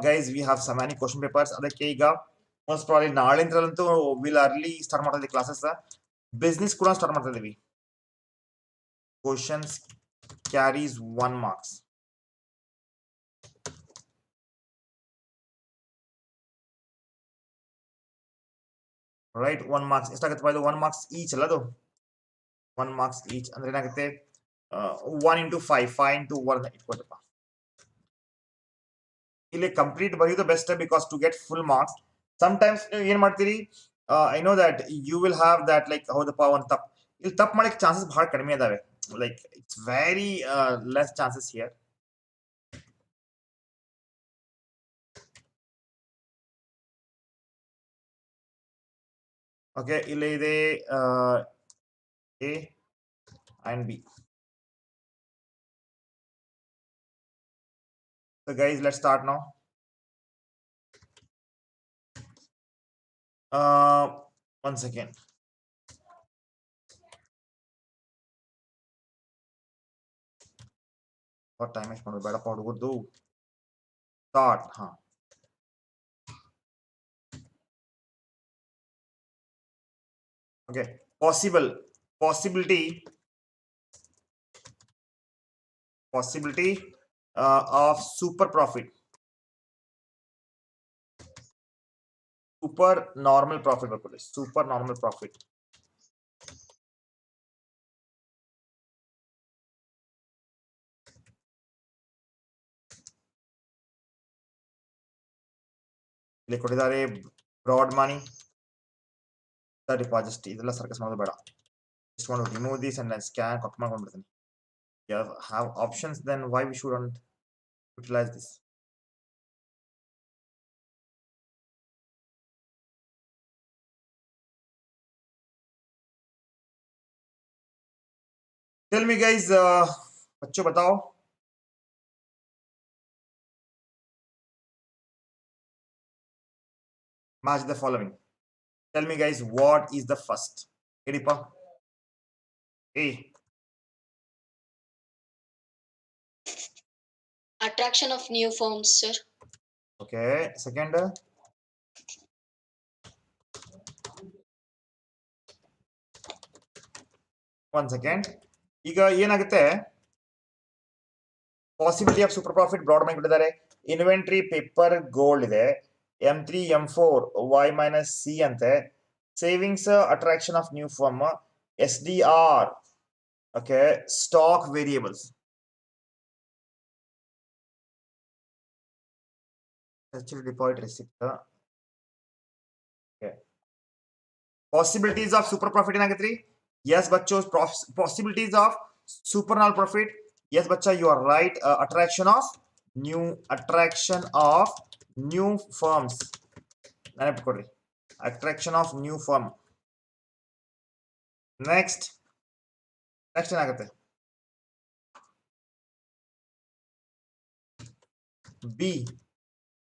Guys we have some many question papers. ಅದಕ್ಕೆ ಈಗ most probably ನಾಳೆಂತೂ will early start ಮಾಡ್ತಾ ಇದ್ದೀವಿ classes. Business ಕೂಡ start ಮಾಡ್ತಾ ಇದೀವಿ. Questions carries 1 marks. ರೈಟ್, 1 marks ಎಷ್ಟಾಗುತ್ತೆ ಇದು? 1 marks ಈಚ್ ಅಲ್ಲ ಅದು, 1 marks ಈಚ್ ಅಂದ್ರೆ ಏನಾಗುತ್ತೆ, 1 into 5, 5 into 1 ಇಟ್ಕೊಟ್ಟಪ್ಪ. ಇಲ್ಲಿ ಕಂಪ್ಲೀಟ್ ಬರೆಯೋದು best because to get full marks. Sometimes ನೀವು ಏನ್ ಮಾಡ್ತೀರಿ, I know that you will have that like ಹೌದಪ್ಪ ಒಂದು ತಪ್ಪು, ಇಲ್ಲಿ ತಪ್ಪು ಮಾಡಕ್ಕೆ ಚಾನ್ಸಸ್ ಬಹಳ ಕಡಿಮೆ ಇದಾವೆ. Like it's very less chances here. Okay, ಇಲ್ಲಿ ಇದೆ A and B. So guys, let's start now. One second. What time is it? Better part go do. Start. Huh. Okay. Possibility of super profit. Super normal profit. Super normal profit. ಇಲ್ಲಿ ಕೊಟ್ಟಿದ್ದಾರೆ broad ಮನಿ, deposit, ಇದೆಲ್ಲ circus ಮಾಡೋದು ಬೇಡ. Just want to remove this and then scan, copy ಮಾಡ್ಕೊಂಡ್ಬಿಡ್ತೀನಿ. You have options, then why we shouldn't utilize this? Tell me guys, बच्चों बताओ. Match the following. Tell me guys, what is the first? Edipa. A. Attraction of new firms, sir. Okay. Second. One second. ಈಗ ಏನಾಗುತ್ತೆ, possibility of super profit broad ಮಾಡಿ ಬಿಟ್ಟಿದ್ದಾರೆ. Inventory paper gold ಇದೆ, M3 M4 Y minus C ಅಂತೆ. Savings attraction of new firm, SDR. Okay, stock variables. Deposit receipt. Possibilities of super profit ಏನಾಗತ್ರಿ? Yes bachcho, possibilities of supernal profit. Yes bacha, you are right. Attraction of new firms. Attraction of new firm. Next ಏನಾಗುತ್ತೆ? B.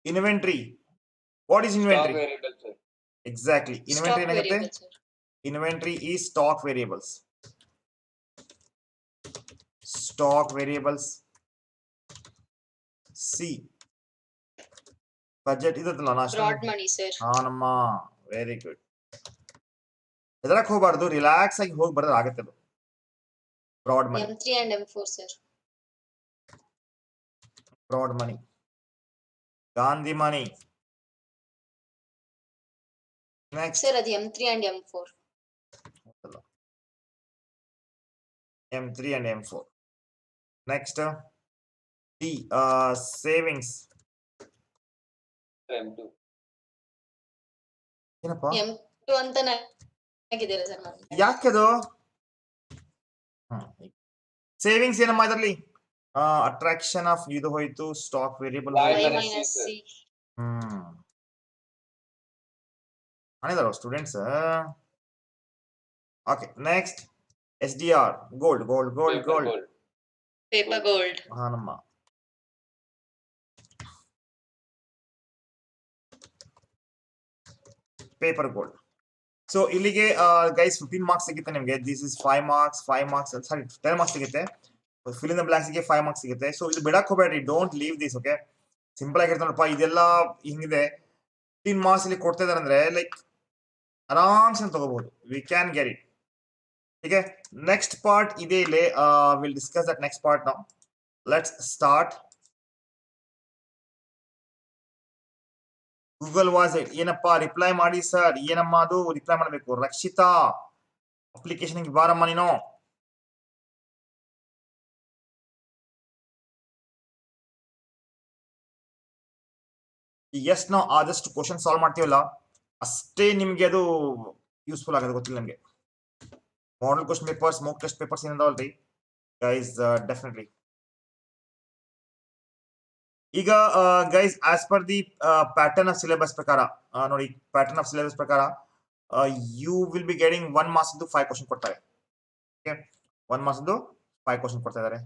Inventory. What is inventory? Stock variable, sir. Exactly. Inventory ಏನಾಗುತ್ತೆ? Inventory is stock variables. Stock variables. C. Budget ಇದಲ್ಲ ನಾಶ. Broad money, sir. ನಮ್ಮ very good. ಎದರಕ್ಕೆ ಹೋಗಬಾರ್ದು, relax ಆಗಿ ಹೋಗಿ ಬರೋದು ಆಗುತ್ತೆ. ಅದು broad money. M3 and M4, sir. Broad money. Gandhi money. Next. Sir, అది M3 and M4. M3 and M4. Next, D, savings. M2. ಏನಪ್ಪ M2 ಅಂತ ನನಗಿದ್ದೀರಾ ಸರ್ ನಾನು ಯಾಕದು ಸೇವಿಂಗ್ಸ್ ಏನಮ್ಮ ಇದರಲ್ಲಿ ಅಟ್ರಾಕ್ಷನ್ ಆಫ್ ಇದು ಹೋಯ್ತು stock variable Y minus minus C, C. ಅನಿದಾರ students okay next SDR gold gold gold paper gold gold. Paper gold. ನಮ್ಮ paper gold so ಇಲ್ಲಿಗೆ ಗೈಸ್ 15 ಮಾರ್ಕ್ಸ್ ಸಿಗುತ್ತೆ ನಿಮಗೆ this is 5 marks sorry 10 marks ಸಿಗುತ್ತೆ fill in the blanks ಗೆ 5 marks ಸಿಗುತ್ತೆ so ಇದು ಬಿಡಕ್ ಹೋಗಬೇಡ್ರಿ don't leave this okay simple ಆಗಿರ್ತಾನೆ ನೋಡಪ್ಪ ಇದೆಲ್ಲ ಹಿಂಗಿದೆ 15 ಮಾರ್ಕ್ಸ್ ಇಲ್ಲಿ ಕೊಡ್ತಾ ಇದಾರೆ ಅಂದ್ರೆ ಲೈಕ್ ಆರಾಮ್ಸೆ ತಗೋಬಹುದು ವಿ ಕ್ಯಾನ್ ಗೆಟ್ ಇಟ್ ठीक है नेक्स्ट पार्ट ಇದೆ ಇಲ್ಲಿ will discuss that next part now let's start Google was it ಏನಪ್ಪ ರಿಪ್ಲೈ ಮಾಡಿ ಸರ್ ಏನಮ್ಮ ಅದು ರಿಪ್ಲೈ ಮಾಡಬೇಕು ರಕ್ಷಿತಾ ಅಪ್ಲಿಕೇಶನ್ ಗೆ ಬಾರಮ್ಮ ನೀನು ಎಸ್ ನಾವು ಆದಷ್ಟು ಕ್ವಶನ್ ಸಾಲ್ವ್ ಮಾಡ್ತೀವಲ್ಲ ಅಷ್ಟೇ ನಿಮ್ಗೆ ಅದು ಯೂಸ್ಫುಲ್ ಆಗೋದು ಗೊತ್ತಿಲ್ಲ ನಮಗೆ model question papers mock test papers ಏನಂದವಲ್ರಿ guys definitely ಈಗ guys as per the pattern of syllabus ಪ್ರಕಾರ ನೋಡಿ pattern of syllabus ಪ್ರಕಾರ you will be getting 1 marks into 5 question ಕೊಡ್ತಾರೆ ಓಕೆ 1 marks into 5 question ಕೊಡ್ತಾ ಇದ್ದಾರೆ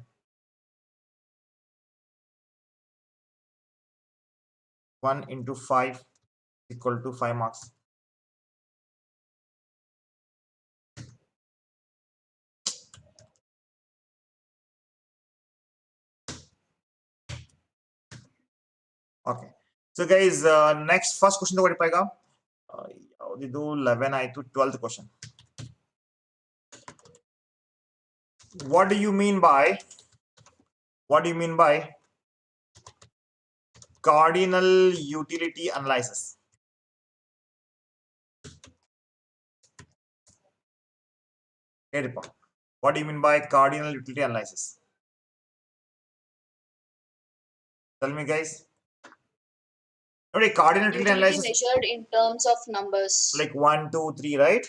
1 into 5 equal to 5 marks okay so guys next first question ತಗೊಳ್ಳಿ ಈಗ ಇದು 11 ಆಯ್ತು 12th question what do you mean by cardinal utility analysis ಹೇಳಿಪ್ಪ what do you mean by cardinal utility analysis tell me guys ನೋಡಿ cardinal utility analysis measured in terms of numbers like 1 2 3 right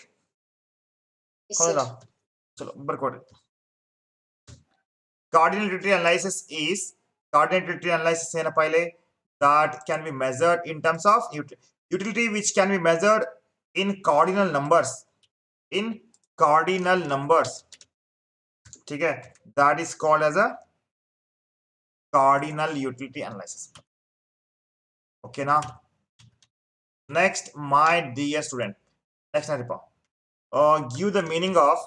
yes, ಹೌದಾ sir. ಚಲೋ ಬರ್ಕೊಡ್ರಿ cardinal utility analysis ಏನಪ್ಪ ಇಲ್ಲಿ that can be measured in terms of utility which can be measured in cardinal numbers ठीक है that is called as a cardinal utility analysis okay now next my dear student next Naripa give the meaning of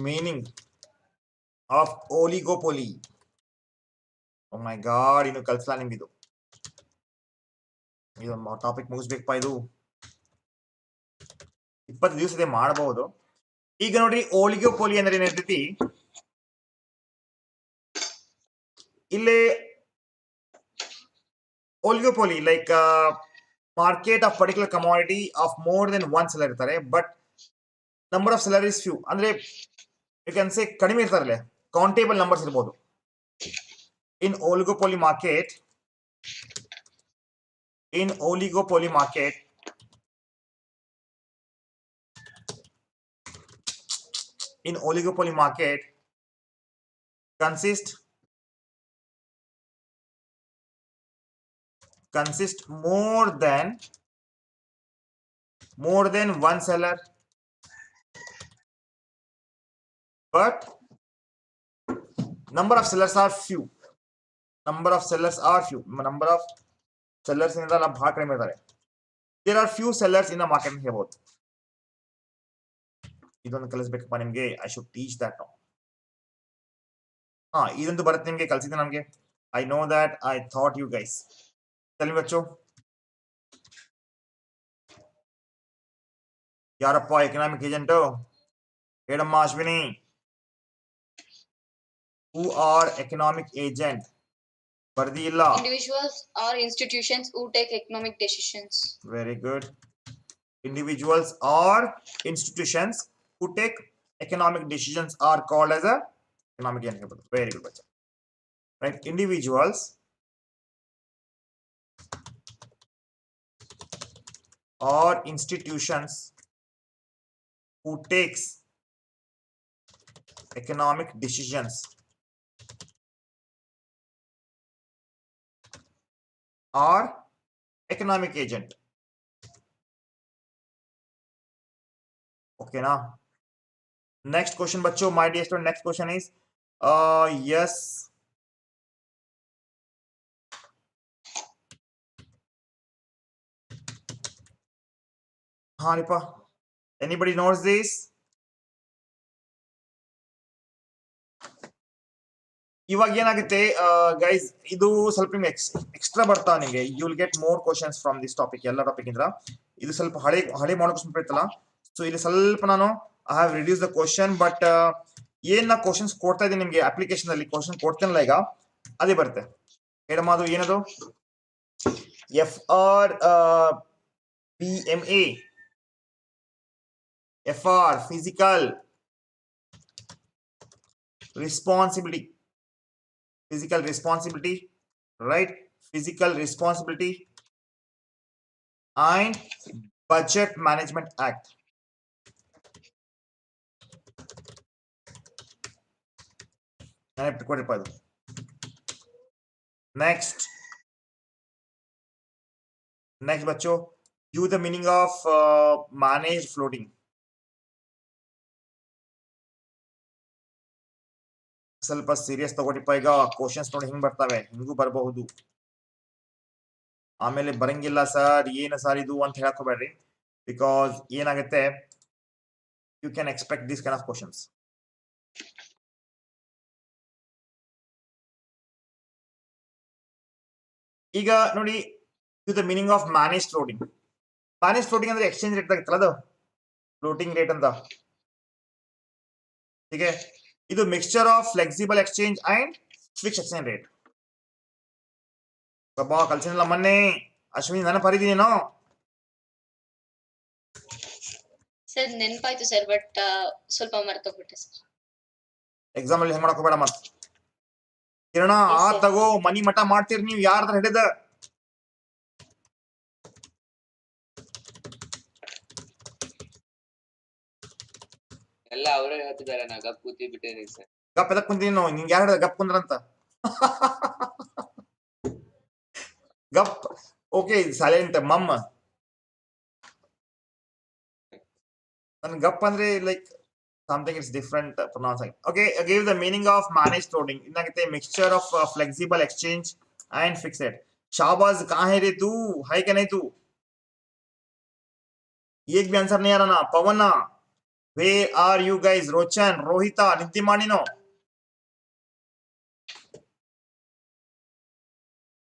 meaning of oligopoly oh my god ಇನ್ನು ಕಲ್ಸಲ್ಲ ನಿಮ್ಗೆ ಇದು topic ಮುಗಿಸ್ಬೇಕಪ್ಪ ಇದು 20 ದಿವಸದೇ ಮಾಡಬಹುದು ಈಗ ನೋಡಿ ಓಲಿಗೋಪೋಲಿ ಅಂದ್ರೆ ಏನಿರ್ತೈತಿ ಇಲ್ಲಿ oligopoly like market of particular commodity of more then one seller ಇರ್ತಾರೆ but number of seller is few ಅಂದ್ರೆ ಯು ಕ್ಯಾನ್ ಸೇ ಕಡಿಮೆ ಇರ್ತಾರಲ್ಲ ಕೌಂಟೇಬಲ್ ನಂಬರ್ಸ್ ಇರಬಹುದು in oligopoly market consist more than one seller but number of sellers are few number of sellers ಇಂದ ಬಹಳ ಕಡಿಮೆ ಇದ್ದಾರೆ there are few sellers in the market ಅಂತ ಹೇಳ್ಬೋದು ಇದೊಂದು ಕಲಿಸ್ಬೇಕಪ್ಪ ನಿಮ್ಗೆ I should teach that now ಇದೊಂದು ಬರುತ್ತೆ ನಿಮ್ಗೆ ಕಲಿಸಿದ್ದೆ ನಮ್ಗೆ I know that I thought you guys ತಲೆ ಬಚ್ಚು ಯಾರಪ್ಪ ಎಕನಾಮಿಕ್ ಏಜೆಂಟ್ ಹೇಳಮ್ಮ Ashwini who are economic agent ಬರ್ದಿಲ್ಲ. Individuals or institutions who take economic decisions. Very good. Individuals or institutions who take economic decisions are called as a economic agent. Very good, bacha. Right? Individuals or institutions who takes economic decisions are economic agent. Okay, now next question, bachcho. My dear student, next question is yes. Haripa, anybody knows this? ಇವಾಗ ಏನಾಗುತ್ತೆ guys, ಇದು ಸ್ವಲ್ಪ ನಿಮ್ಗೆ extra ಬರ್ತಾ ನಿಮಗೆ. You will get more questions from this topic. ಎಲ್ಲ topic ಇಂದ ಇದು ಸ್ವಲ್ಪ ಹಳೆ ಮಾಡೋ ಕ್ವಶನ್ ಇರ್ತಲ್ಲ. ಸೊ ಇಲ್ಲಿ ಸ್ವಲ್ಪ ನಾನು I have reduce the question, but ಏನ್ ನಾ ಕ್ವಶನ್ಸ್ ಕೊಡ್ತಾ ಇದ್ದೀನಿ ನಿಮ್ಗೆ ಅಪ್ಲಿಕೇಶನ್ ಅಲ್ಲಿ ಕ್ವಶನ್ ಕೊಡ್ತೇನಲ್ಲ ಈಗ, ಅದೇ ಬರುತ್ತೆ. ಮೇಡಮ್ ಅದು ಏನದು FRBMA, FR physical responsibility, right? Physical responsibility and Budget Management Act. Next bachcho, give the meaning of managed floating. ಸ್ವಲ್ಪ ಸೀರಿಯಸ್ ತಗೊಡಿಪ್ಪ. ಈಗ ಕ್ವಶನ್ಸ್ ನೋಡಿ ಹಿಂಗ್ ಬರ್ತವೆ, ಹಿಂಗೂ ಬರಬಹುದು. ಆಮೇಲೆ ಬರಂಗಿಲ್ಲ ಸರ್, ಏನು ಸರ್ ಇದು ಅಂತ ಹೇಳಕ್ ಹೋಗ್ಬೇಡ್ರಿ. ಬಿಕಾಸ್ ಏನಾಗುತ್ತೆ, you can expect this kind of questions. ಈಗ ನೋಡಿ, ಇದು the meaning of manage floating. Manage floating ಅಂದ್ರೆ ಎಕ್ಸ್ಚೇಂಜ್ ರೇಟ್ ಆಗಿತ್ತಲ್ಲ, ಅದು ಫ್ಲೋಟಿಂಗ್ ರೇಟ್ ಅಂತ. ಹೀಗೆ ಇದು mixture of flexible exchange and fix exchange rate. ಬಾಬಾ ಕಲ್ಸಿನಲ್ಲ ಮೊನ್ನೆ, ಅಶ್ವಿನಿ ನಾನು ಬರೀದಿನೇನೋ ಸರ್ ನೆನಪಾಯ್ತು ಸರ್, ಬಟ್ ಸ್ವಲ್ಪ ಮರ್ತೋಗ್ಬಿಟ್ಟೆ ಸರ್. ಎಕ್ಸಾಮ್ ಅಲ್ಲಿ ಹೆಂಗ್ ಮಾಡಕ್ ಹೋಗ್ಬೇಡ ಮತ್. ಕಿರಣ ಆ ತಗೋ ಮನಿ ಮಠ ಮಾಡ್ತೀರಿ ನೀವು, ಯಾರ್ದ್ರ ಹಿಡಿದ ಎಲ್ಲ ಅವರೇ ಹೇಳ್ತಿದ್ದಾರೆ. ನಾ ಗಪ್ ಕೂತಿ ಬಿಟ್ಟೇನಿ ಸರ್. ಗಪ್ ಎದಕ್ ಕುಂತೀನಿ ನಾವು, ನಿಂಗೆ ಯಾರು ಗಪ್ ಕುಂದ್ರಂತ? ಗಪ್ ಓಕೆ, ಸೈಲೆಂಟ್ ಮಮ್ಮ. ನನ್ ಗಪ್ ಅಂದ್ರೆ like something is different pronouncing. Okay, give the meaning of managed floating. इनागते mixture of flexible exchange and fixed rate. शाबाश, कहाँ है रे तू? है क्या नहीं तू? एक भी आंसर नहीं आ रहा ना. पवन, where are you guys? रोचन, Rohita, नितिमानिनो.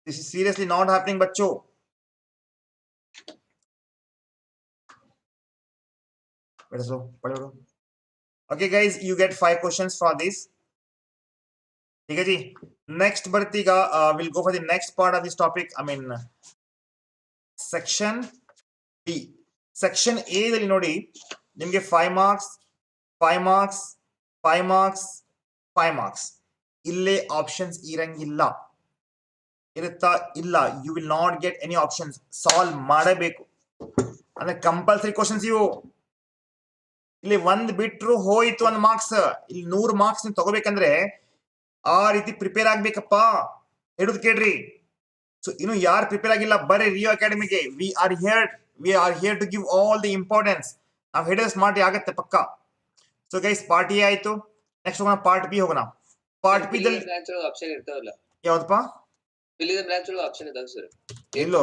This is seriously not happening, बच्चों. बेटा सो पढ़ो. Okay guys, you get 5 questions for this. ठीक है जी. Next ಬರ್ತೀಗ we'll go for the next part of this topic. I mean section B. Section A ದಲ್ಲಿ ನೋಡಿ ನಿಮಗೆ 5 marks 5 marks 5 marks 5 marks. ಇಲ್ಲೇ options ಇರಂಗಿಲ್ಲ. ಇರುತ್ತಾ? ಇಲ್ಲ. You will not get any options. Solve ಮಾಡಬೇಕು ಅಂದ್ರೆ ಕಂಪಲ್ಸರಿ ಕ್ವಶನ್ಸ್ ಇವು. ಇಲ್ಲಿ ಒಂದ್ ಬಿಟ್ರು ಹೋಯ್ತು ಒಂದ್ ಮಾರ್ಕ್ಸ್. ಇಲ್ಲಿ 100 ಮಾರ್ಕ್ಸ್ ನೀವು ತಗೋಬೇಕಂದ್ರೆ ಆ ರೀತಿ ಪ್ರಿಪೇರ್ ಆಗ್ಬೇಕಪ್ಪ. ಹೇಳುದು ಕೇಳ್ರಿ. ಸೊ ಇನ್ನು ಯಾರು ಪ್ರಿಪೇರ್ ಆಗಿಲ್ಲ, ಬರ್ರಿ ರಿಯೋ ಅಕಾಡೆಮಿಗೆ. We are here to give all the importance. ನಾವು ಹೇಳಿದ್ರೆ ಸ್ಮಾರ್ಟ್ ಆಗತ್ತೆ ಪಕ್ಕ. ಸೊ ಗೈಸ್, ಪಾರ್ಟ್ ಎ ಆಯ್ತು. ನೆಕ್ಸ್ಟ್ ಹೋಗೋಣ ಪಾರ್ಟ್ ಬಿ ಹೋಗೋಣ. ಪಾರ್ಟ್ ಬಿ ದಲ್ಲಿ ಆಪ್ಷನ್ ಇರ್ತಾವಲ್ಲ, ಯಾವ್ದಪ್ಪ? ಫಿಲ್ ದ ಬ್ಲಾಂಕ್ಸ್ ಒಳಗೆ ಆಪ್ಷನ್ ಇದಾವ ಸರ್. ಎಲ್ಲೋ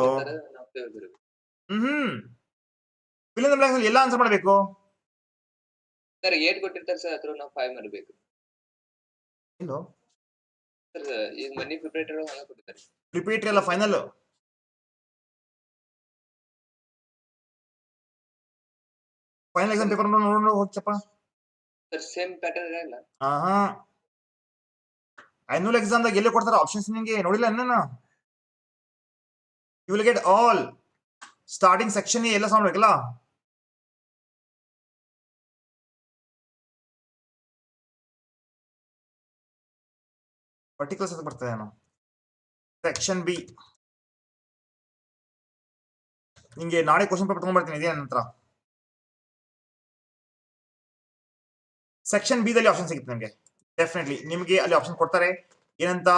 ಫಿಲ್ ಇನ್ ದ ಬ್ಲಾಂಕ್ಸ್ ಎಲ್ಲ ಆನ್ಸರ್ ಮಾಡಬೇಕು ಸರ್. 8 ಕೊಟ್ಟಿರ್ತಾರೆ ಸರ್, ಅದ್ರ ನಾವು 5 ಮಾಡಬೇಕು. ಇಲ್ಲೋ ಸರ್ ಈಗ ಮನಿ ಪ್ರಿಪರೇಟರ್ ಹಂಗ ಕೊಟ್ಟಿದ್ದಾರೆ. ಪ್ರಿಪೇಟರಿ ಅಲ್ಲ, ಫೈನಲ್. ಫೈನಲ್ ಎಕ್ಸಾಮ್ ಪೇಪರ್ ನೋಡೋಣ ಹೋಗ್ತಪ್ಪ. ಸರ್ ಸೇಮ್ ಪ್ಯಾಟರ್ನ್ ಇರಲ್ಲ. ಆಹಾ, ಆನ್ಯುವಲ್ ಎಕ್ಸಾಮ್ದಾಗ ಎಲ್ಲಿ ಕೊಡ್ತಾರ ಆಪ್ಷನ್ಸ್ ನಿಮಗೆ ನೋಡಿಲ್ಲ ನಾನು you will get all starting section ಎಲ್ಲ ಸಾಮ್ಬೇಕಲ್ಲ ಪರ್ಟಿಕ್ಯುಲರ್ಸ್ ಅಂತ ಬರ್ತದೆ ನಾನು ಸೆಕ್ಷನ್ ಬಿ ನಿಮಗೆ ನಾಳೆ ಕ್ವಶನ್ ಪೇಪರ್ ತಗೊಂಡ್ಬರ್ತೀನಿ ಇದೇ ನಂತರ ಸೆಕ್ಷನ್ ಬಿ ದಲ್ಲಿ ಆಪ್ಷನ್ ಸಿಗುತ್ತೆ ನಿಮಗೆ ಡೆಫಿನೆಟ್ಲಿ ನಿಮಗೆ ಅಲ್ಲಿ ಆಪ್ಷನ್ ಕೊಡ್ತಾರೆ ಏನಂತ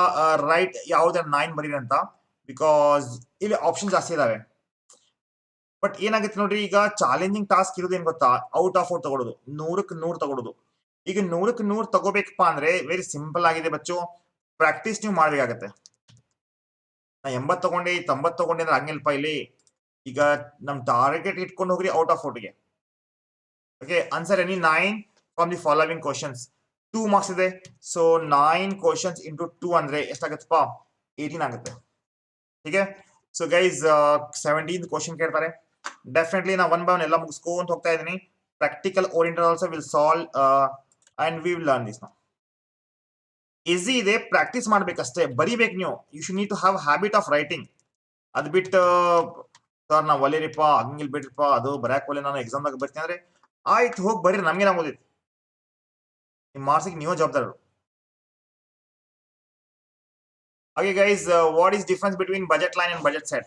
ರೈಟ್ ಯಾವ್ದು 9 ಬರೀರಿ ಅಂತ ಬಿಕಾಸ್ ಇಲ್ಲಿ ಆಪ್ಷನ್ ಜಾಸ್ತಿ ಇದಾವೆ ಬಟ್ ಏನಾಗುತ್ತೆ ನೋಡ್ರಿ ಈಗ ಚಾಲೆಂಜಿಂಗ್ ಟಾಸ್ಕ್ ಇರೋದು ಏನ್ ಗೊತ್ತಾ ಔಟ್ ಆಫ್ ಔಟ್ ತಗೊಳ್ಳೋದು 100ಕ್ಕೆ 100 ತಗೊಳ್ಳೋದು ಈಗ 100ಕ್ಕೆ 100 ತಗೋಬೇಕಪ್ಪ ಅಂದ್ರೆ ವೆರಿ ಸಿಂಪಲ್ ಆಗಿದೆ ಬಚ್ಚು ಪ್ರಾಕ್ಟೀಸ್ ನೀವು ಮಾಡ್ಬೇಕಾಗತ್ತೆ ನಾ 80 ತಗೊಂಡೆ 90 ತಗೊಂಡೆ ಅಂದ್ರೆ ಹಂಗಿಲ್ಪ ಇಲ್ಲಿ ಈಗ ನಮ್ ಟಾರ್ಗೆಟ್ ಇಟ್ಕೊಂಡು ಹೋಗ್ರಿ ಔಟ್ ಆಫ್ ಔಟ್ಗೆ okay answer any 9 from the following questions 2 marks ಇದೆ ಸೊ 9 ಕ್ವಶನ್ಸ್ ಇಂಟು 2 ಅಂದ್ರೆ ಎಷ್ಟಾಗತ್ತಪ್ಪ 18 ಆಗುತ್ತೆ ಹೀಗೆ ಸೊ ಗೈಸ್ 17th ಕ್ವಶನ್ ಕೇಳ್ತಾರೆ ಡೆಫಿನೆಟ್ಲಿ ನಾ ಒನ್ ಬೈ ಒನ್ ಎಲ್ಲ ಮುಗಿಸ್ಕೊಂತ ಹೋಗ್ತಾ ಇದೀನಿ practical oriented also will solve and we will learn this now easy ಇದೆ ಪ್ರಾಕ್ಟೀಸ್ ಮಾಡ್ಬೇಕಷ್ಟೇ ಬರಿಬೇಕು ನೀವು you should need to have habit of writing ಅದ್ ಬಿಟ್ಟು ಸರ್ ನಾ ಒಲೇರಿಪ್ಪ ಹಂಗಿಲ್ ಬಿಡ್ರಿಪ್ಪ ಅದು ಬರಕ್ ಒಲೆ ನಾನು ಎಕ್ಸಾಮ್ದಾಗ ಬರ್ತೀನಿ ಅಂದ್ರೆ ಆಯ್ತು ಹೋಗಿ ಬರ್ರಿ ನಮ್ಗೆ ನಾವು ಓದಿತ್ತು ನಿಮ್ಮ ಮಾರ್ಕ್ಸಿಗೆ ನೀವೇ ಜವಾಬ್ದಾರರು Okay guys, what is difference between budget line and budget set?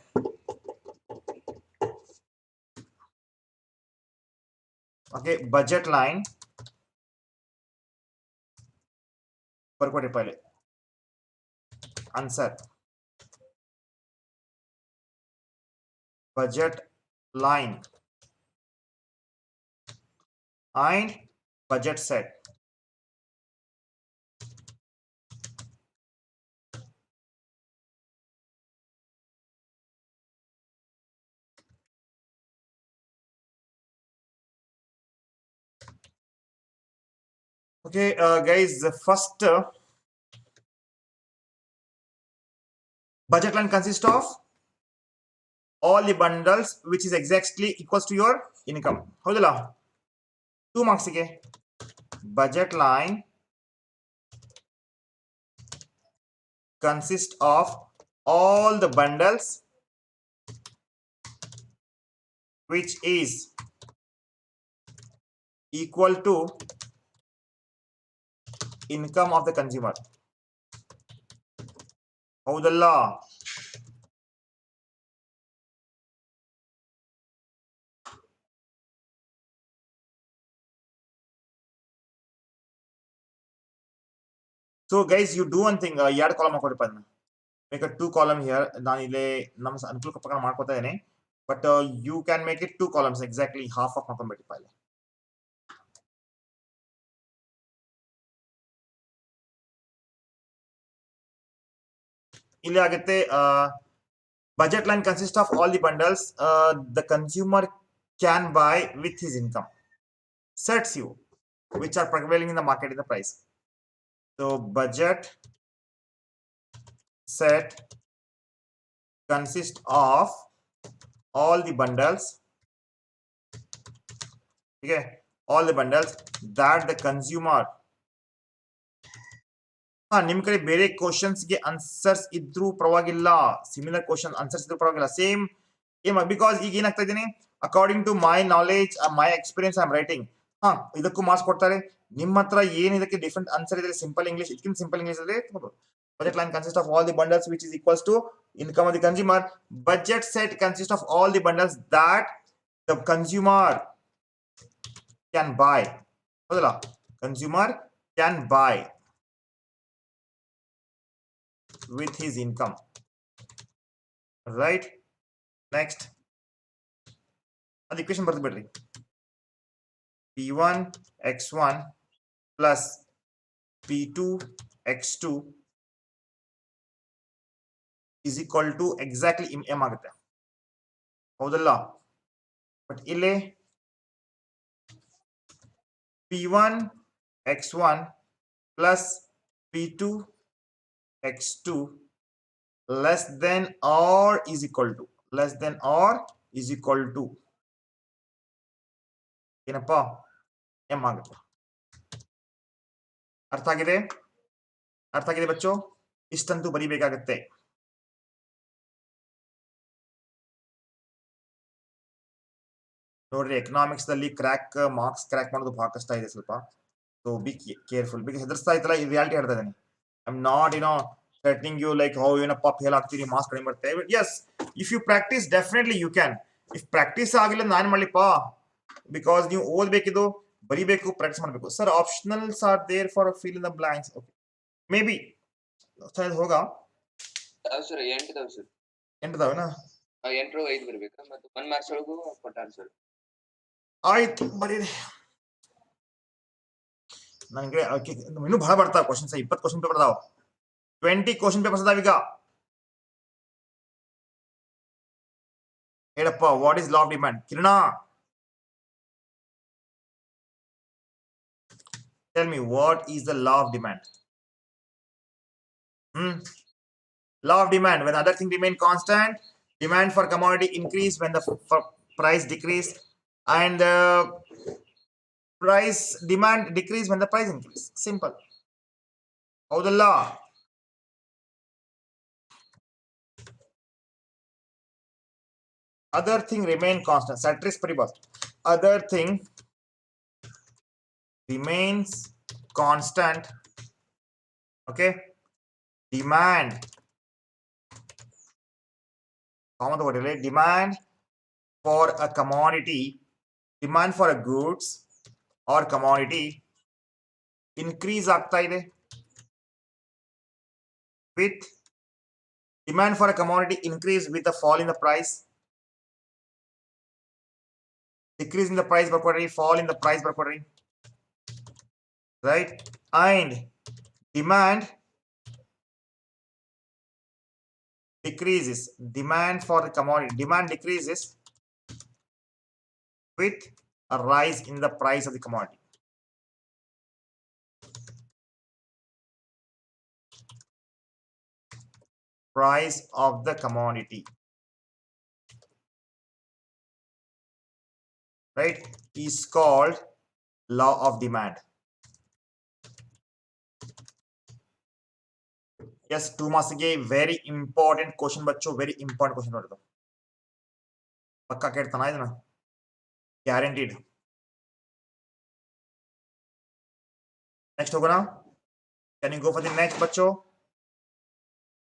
Okay, budget line ಬರ್ಕೊಡಿ ಪहिले answer budget line and budget set. Okay, guys, the first budget line consists of all the bundles which is exactly equals to your income. ಹೌದಲ್ಲ 2 marks ಗೆ budget line consists of all the bundles which is equal to income of the consumer. ಹೌದಲ್ಲ so guys you do one thing ಎರಡು column ಹಾಕೋರಿಪ್ಪ ಅದನ್ನ make a 2 column here ನಾನು ಇಲ್ಲಿ ನಮ್ಮ ಅನುಕೂಲಕ್ಕೆ ಪ್ರಕಾರ ಮಾಡ್ಕೊತಾ ಇದ್ದೇನೆ but you can make it 2 columns exactly half of ಮಾಡ್ಕೊಂಡ್ಬಿಟ್ಟಿಪ್ಪ ಇಲ್ಲಿ ಇಲ್ಲಿ ಆಗುತ್ತೆ budget line consists of all the bundles the consumer can buy with his income sets you which are prevailing in the market in the price so budget set consists of all the bundles okay all the bundles that the consumer ನಿಮ್ ಕಡೆ ಬೇರೆ questions ಗೆ answers ಇದ್ರೂ ಪರವಾಗಿಲ್ಲ similar question answers ಇದ್ರೂ ಪರವಾಗಿಲ್ಲ same because ಈಗ ಏನಾಗ್ತಾ ಇದ್ದೀನಿ according to my knowledge my experience I am writing ಇದಕ್ಕೂ ಮಾರ್ಕ್ಸ್ ಕೊಡ್ತಾರೆ ನಿಮ್ಮ ಹತ್ರ ಏನ್ ಇದಕ್ಕೆ ಡಿಫ್ರೆಂಟ್ ಆನ್ಸರ್ ಇದೆ ಸಿಂಪಲ್ ಇಂಗ್ಲಿಷ್ ಇದಕ್ಕಿಂತ ಸಿಂಪಲ್ ಇಂಗ್ಲಿಷ್ ಅಲ್ಲಿ budget line consists of all the bundles which is equals to income of the consumer budget set consists of all the bundles that the consumer can buy ಹೌದಲ್ಲ consumer can buy with his income right next the equation ಬರ್ದು ಬಿಡ್ರಿ p1 x1 plus p2 x2 is equal to exactly m ಆಗುತ್ತೆ ಹೌದಲ್ಲ but ಇಲ್ಲಿ p1 x1 plus p2 x2 less than or is equal to ಏನಪ್ಪ m ಆಗುತ್ತೆ ಅರ್ಥ ಆಗಿದೆ ಅರ್ಥ ಆಗಿದೆ ಬಚ್ಚೋ? ಇಷ್ಟಂತೂ ಬರಿಬೇಕಾಗತ್ತೆ. ನೋಡ್ರಿ, ಎಕನಾಮಿಕ್ಸ್ ದಲ್ಲಿ ಮಾರ್ಕ್ಸ್ ಕ್ರ್ಯಾಕ್ ಮಾಡೋದು ಬಹಳ ಕಷ್ಟ ಇದೆ ಸ್ವಲ್ಪ. So be careful. ಬಿಕಾಸ್ ಹೆದರ್ಸ್ತಾ ಇತ್ತಲ್ಲ, ಈ ರಿಯಾಲಿಟಿ ಹೇಳ್ತಾ ಇದ್ದೀನಿ. I am not threatening you like how ಏನಪ್ಪ ಫೇಲ್ ಆಗ್ತೀರಿ, ಮಾರ್ಕ್ಸ್ ಕಡಿಮೆ ಬರುತ್ತೆ. Yes, if you practice definitely you can. If practice ಆಗಿಲ್ಲ ನಾನು ಮಾಡ್ಲಿಪ್ಪ, ಬಿಕಾಸ್ ನೀವು ಓದ್ಬೇಕಿದು, ಬರಿಬೇಕು, ಪ್ರಾಕ್ಟೀಸ್ ಮಾಡಬೇಕು. Sir optionals are there for fill in the blanks. Okay, maybe ಹೋಗ ಸರ್ 8 ಸರ್ 8 8 5 ಬರ್ಬೇಕಾ? ಮತ್ತೆ 1 ಮಾರ್ಕ್ಸ್ ಒಳಗೂ ಕೊಟ್ಟಾರ ಸರ್. ಆಯ್ತು, ಬರೀರಿ. ನನಗೆ ಇನ್ನೂ ಬಹಳ ಬರ್ತಾವ ಕ್ವಶನ್ಸ್. 20 ಕ್ವಶನ್ ಪೇಪರ್ ಅದಾವ. 20 ಕ್ವಶನ್ ಪೇಪರ್ಸ್ ಅದಾವ ಈಗ. ಹೇಳಪ್ಪ, what is law of demand? ಕಿರಣ, tell me, what is the law of demand? Law of demand: when other things remain constant, demand for commodity increase when the price decrease, and the demand decrease when the price increase. Simple. How the law? Other thing remain constant. Satris paribas. Other thing remains constant. Okay. Demand. Common word, right? Demand for a commodity, demand for a goods or commodity increase ಆಗ್ತಾ ಇದೆ with demand for a commodity increase with the fall in the price, decrease in the price ಬರ್ಕೊಡ್ರಿ, fall in the price ಬರ್ಕೊಡ್ರಿ, right? And demand decreases, demand for the commodity, demand decreases with a rise in the price of the commodity. Price of the commodity, right, is called law of demand. Yes, 2 marks ಗೆ very important question Bachchu, very important question ನೋಡಿದ್ದು. ಪಕ್ಕಾ ಕೇಳ್ತಾನ ಇದನ್ನ, guaranteed. Next ಹೋಗೋಣ. Can you go for the next Bachchu?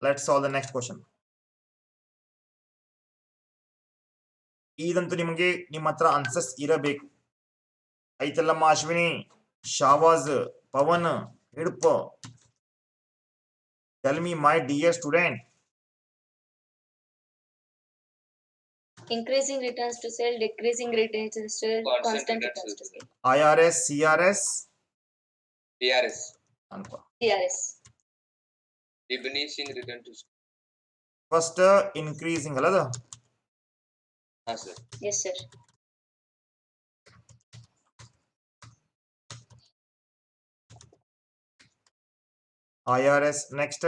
Let's solve the next question. ಇದಂತೂ ನಿಮಗೆ ನಿಮ್ಮ ಹತ್ರ ಆನ್ಸರ್ಸ್ ಇರಬೇಕು. ಐತಲ್ಲಮ್ಮ Ashwini, ಶಾವಾಜ್, Pavan, ಹಿಡಪ. Tell me, my dear student. Increasing returns to sale, decreasing returns to sale, constant returns to sale. IRS, CRS, DRS. DRS. Diminishing return to sale. First increasing ಅಲ್ಲದ? ಹಾಂ sir. Yes sir. IRS. Next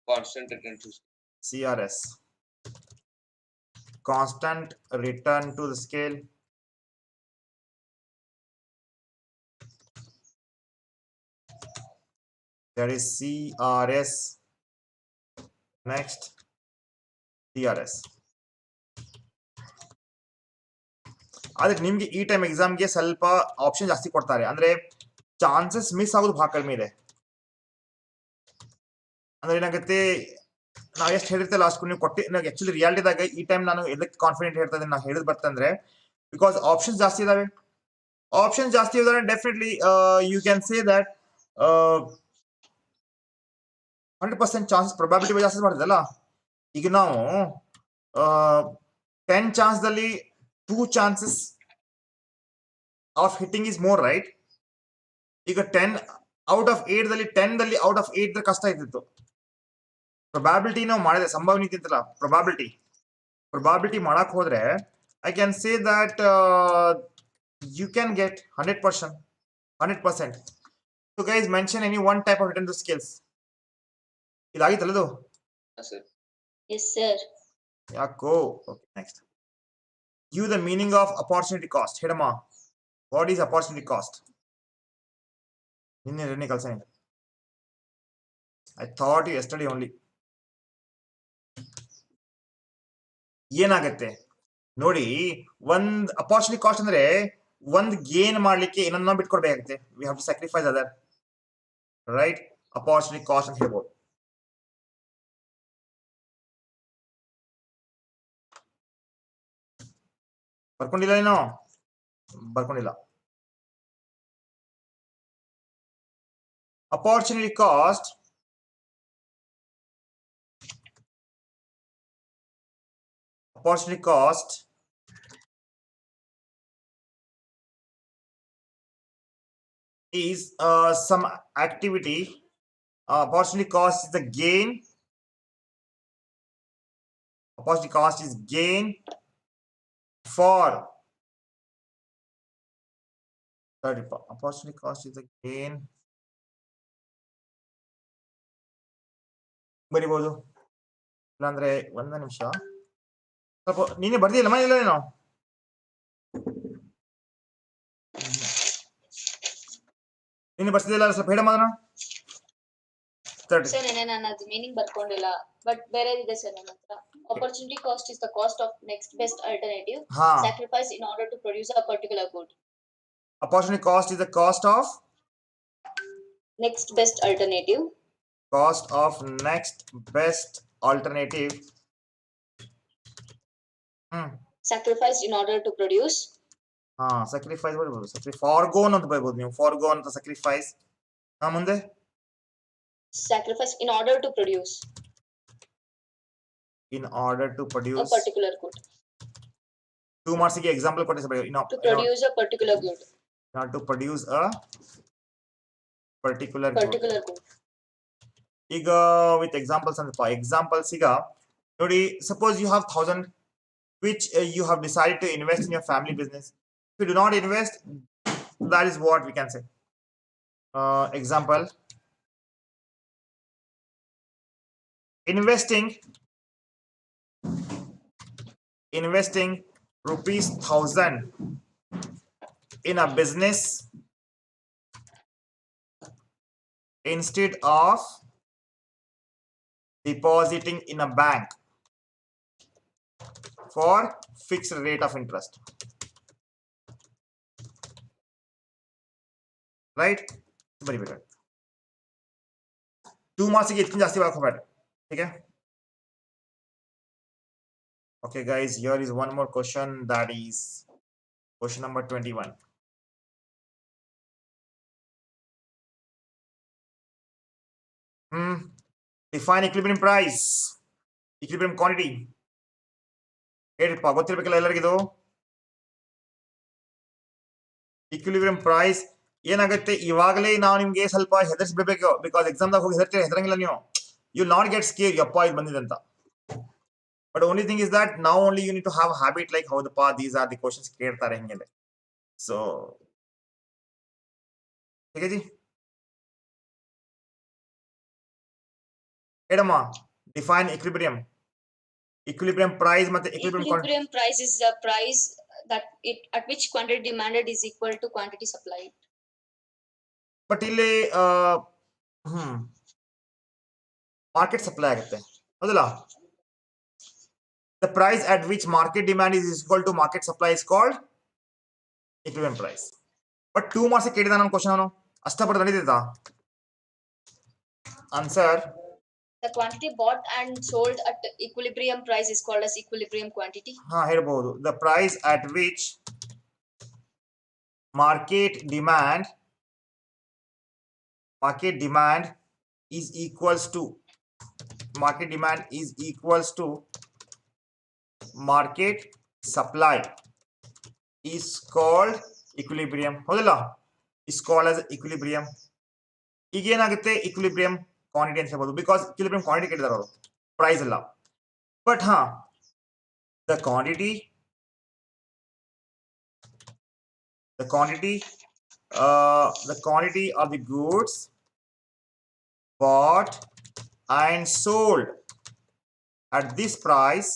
Constant return to sale. CRS, constant return to the scale. That is CRS. Next DRS. ಆದ್ರೆ ನಿಮ್ಗೆ ಈ time ಎಕ್ಸಾಮ್ಗೆ ಸ್ವಲ್ಪ option ಜಾಸ್ತಿ ಕೊಡ್ತಾರೆ, ಅಂದ್ರೆ ಚಾನ್ಸಸ್ ಮಿಸ್ ಆಗೋದು ಬಹಳ ಕಡಿಮೆ ಇದೆ. ಅಂದ್ರೆ ಏನಾಗುತ್ತೆ, ನಾವು ಎಷ್ಟು ಹೇಳಿರ್ತೇವೆ ಲಾಸ್ಟ್ ನೀವು ಕೊಟ್ಟಿ, ಆಕ್ಚುಲಿ ರಿಯಾಲಿಟಿದಾಗ ಈ ಟೈಮ್ ನಾನು ಎದಕ್ಕೆ ಕಾನ್ಫಿಡೆಂಟ್ ಹೇಳ್ತಾ ಇದ್ದೀನಿ, ನಾವು ಹೇಳಿದ್ ಬರ್ತಂದ್ರೆ ಬಿಕಾಸ್ ಆಪ್ಷನ್ಸ್ ಜಾಸ್ತಿ ಇದಾವೆ. ಆಪ್ಷನ್ಸ್ ಜಾಸ್ತಿ ಇದಾವೆ, definitely you can say that 100% chances, probability ಜಾಸ್ತಿ ಮಾಡಿದಲ್ಲ. ಈಗ ನಾವು 10 ಚಾನ್ಸ್ದಲ್ಲಿ 2 chances of hitting is more, right? ಈಗ 10 ಔಟ್ ಆಫ್ 8 ದಲ್ಲಿ 10 ದಲ್ಲಿ ಔಟ್ ಆಫ್ 8 ಕಷ್ಟ ಇದ್ದಿತ್ತು. ಪ್ರೊಬಾಬಿಲಿಟಿ ನಾವು ಮಾಡಿದೆ, ಸಂಭವನೀಯತೆ ಅಂತಲ್ಲ, ಪ್ರೊಬಾಬಿಲಿಟಿ ಮಾಡಕ್ ಹೋದ್ರೆ I can say that you can get 100%. So guys, mention any one type of return to scales. ಇದಾಗಿತ್ತಲ್ಲದು? ಹಾಂ ಸರ್. Yes sir. ಯಾಕೋ? Okay, next. Give the meaning of opportunity cost. ಹೇಳಮ್ಮ, what is opportunity cost? ನಿನ್ನೆ ಕಲ್ಸ I thought you yesterday only. ಏನಾಗುತ್ತೆ ನೋಡಿ, ಒಂದ್ opportunity cost ಅಂದ್ರೆ ಒಂದ್ ಗೇನ್ ಮಾಡ್ಲಿಕ್ಕೆ ಏನನ್ನ ಬಿಟ್ಕೊಡ್ಬೇಕಾಗುತ್ತೆ. We have to sacrifice other, right? Opportunity cost ಅಂತ ಹೇಳ್ಬೋದು. ಬರ್ಕೊಂಡಿಲ್ಲ ಏನೋ? ಬರ್ಕೊಂಡಿಲ್ಲ. Opportunity cost is some activity. Opportunity cost is the gain. Opportunity cost is gain for, sorry, opportunity cost is the gain. ಬರಿಬಹುದು, ಇಲ್ಲಾಂದ್ರೆ ಒಂದ ನಿಮಿಷ, ಸ್ವಲ್ಪ ನೀನೇ ಬರ್ದಿಲ್ಲ ಇಲ್ಲ ಏನೋ? ನೀನು ಬರ್ತಿದ್ದಿಲ್ಲ, ಸ್ವಲ್ಪ ಹೇಳಮ್ಮ ಅದನ್ನ. ಸರ್ ನಾನು ಅದು ಮೀನಿಂಗ್ ಬರ್ಕೊಂಡಿಲ್ಲ, ಬಟ್ ಬೇರೆ ಇದೆ ಸರ್ ನನ್ನ ಹತ್ರ. Opportunity cost is the cost of next best alternative sacrifice in order to produce a particular good. Opportunity cost is the cost of next best alternative. Cost of next best alternative. Sacrificed in order to produce. Sacrifice ಬರಬಹುದು. Forgone ಅಂತ ಬರಬಹುದು ನೀವು. Forgone ಅಂತ sacrifice. ಮುಂದೆ sacrifice in order to produce. In order to produce a particular good. 2 marks ಗೆ example ಕೊಟ್ಟೆ sir. To produce a particular good. Not to produce a particular good. ಈಗ with examples ಅಂತ examples ಈಗ ನೋಡಿ, suppose you have 1000 which you have decided to invest in your family business. If you do not invest, that is what we can say. Example, investing rupees 1000 in a business instead of depositing in a bank for fixed rate of interest, right? Very better. 2 marks ಗೆ ಇದ್ಕಿಂತ ಜಾಸ್ತಿ ಹಾಕಬೇಡ, okay? Okay guys, here is one more question, that is question number 21. Define equilibrium price, equilibrium quantity. ಹೇಳಿಪ್ಪ, ಗೊತ್ತಿರ್ಬೇಕಲ್ಲ ಎಲ್ಲರಿಗಿದು. Equilibrium price ಏನಾಗುತ್ತೆ, ಇವಾಗಲೇ ನಾವು ನಿಮ್ಗೆ ಸ್ವಲ್ಪ ಹೆದರ್ಸ್ಬಿಡ್ಬೇಕು, ಬಿಕಾಸ್ ಎಕ್ಸಾಮ್ದಾಗ ಹೋಗಿ ಹೆದರಂಗಿಲ್ಲ ನೀವು. ಯು ನಾಟ್ ಗೆಟ್ ಸ್ಕೇರ್, ಯಪ್ಪ ಇದು ಬಂದಿದೆ ಅಂತ. But only thing is that ನಾವು only you need to have habit like ಹೌದಪ್ಪ ದೀಸ್ ಆರ್ ದಿ ಕ್ವಶನ್ಸ್ ಕೇಳ್ತಾರೆ ಹಿಂಗೆ. ಸೊ ठीक है जी, ಹೇಳಮ್ಮ. Define equilibrium. Equilibrium price ಮತ್ತೆ equilibrium price is the price that at which quantity demanded is equal to quantity supplied. But ಇಲ್ಲಿ market supply ಆಗುತ್ತೆ, ಹೌದಲ್ಲ? The price at which market demand is equal to market supply is called equilibrium price. But 2 marks ಕೇಳಿದ ನಾನು question, ಅವನು ಅಷ್ಟಪಟ್ಟು ನಡೀತೈತಾ answer? The quantity bought and sold at equilibrium price is called as equilibrium quantity. ಹೇಳ್ಬಹುದು. The price at which market demand is equals to market supply is called equilibrium, ಹೌದಲ್ಲ? is called as equilibrium. ಈಗ ಏನಾಗುತ್ತೆ, equilibrium quantity ಅಂತ ಹೇಳ್ಬೋದು, because equilibrium quantity ಕೇಳಿದಾರೆ ಅವರು, price ಅಲ್ಲ. But the quantity of the goods bought and sold at this price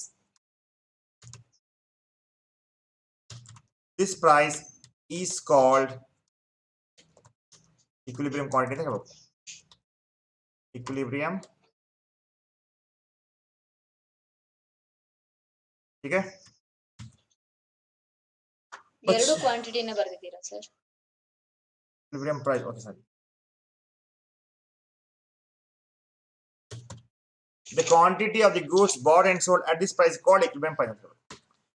is called equilibrium quantity ಅಂತ ಹೇಳ್ಬೋದು. equilibrium. ठीक है ಎರಡು ಕ್ವಾಂಟಿಟಿನ ಬರೆದಿದ್ದೀರಾ sir equilibrium price okay sorry the quantity of the goods bought and sold at this price called equilibrium price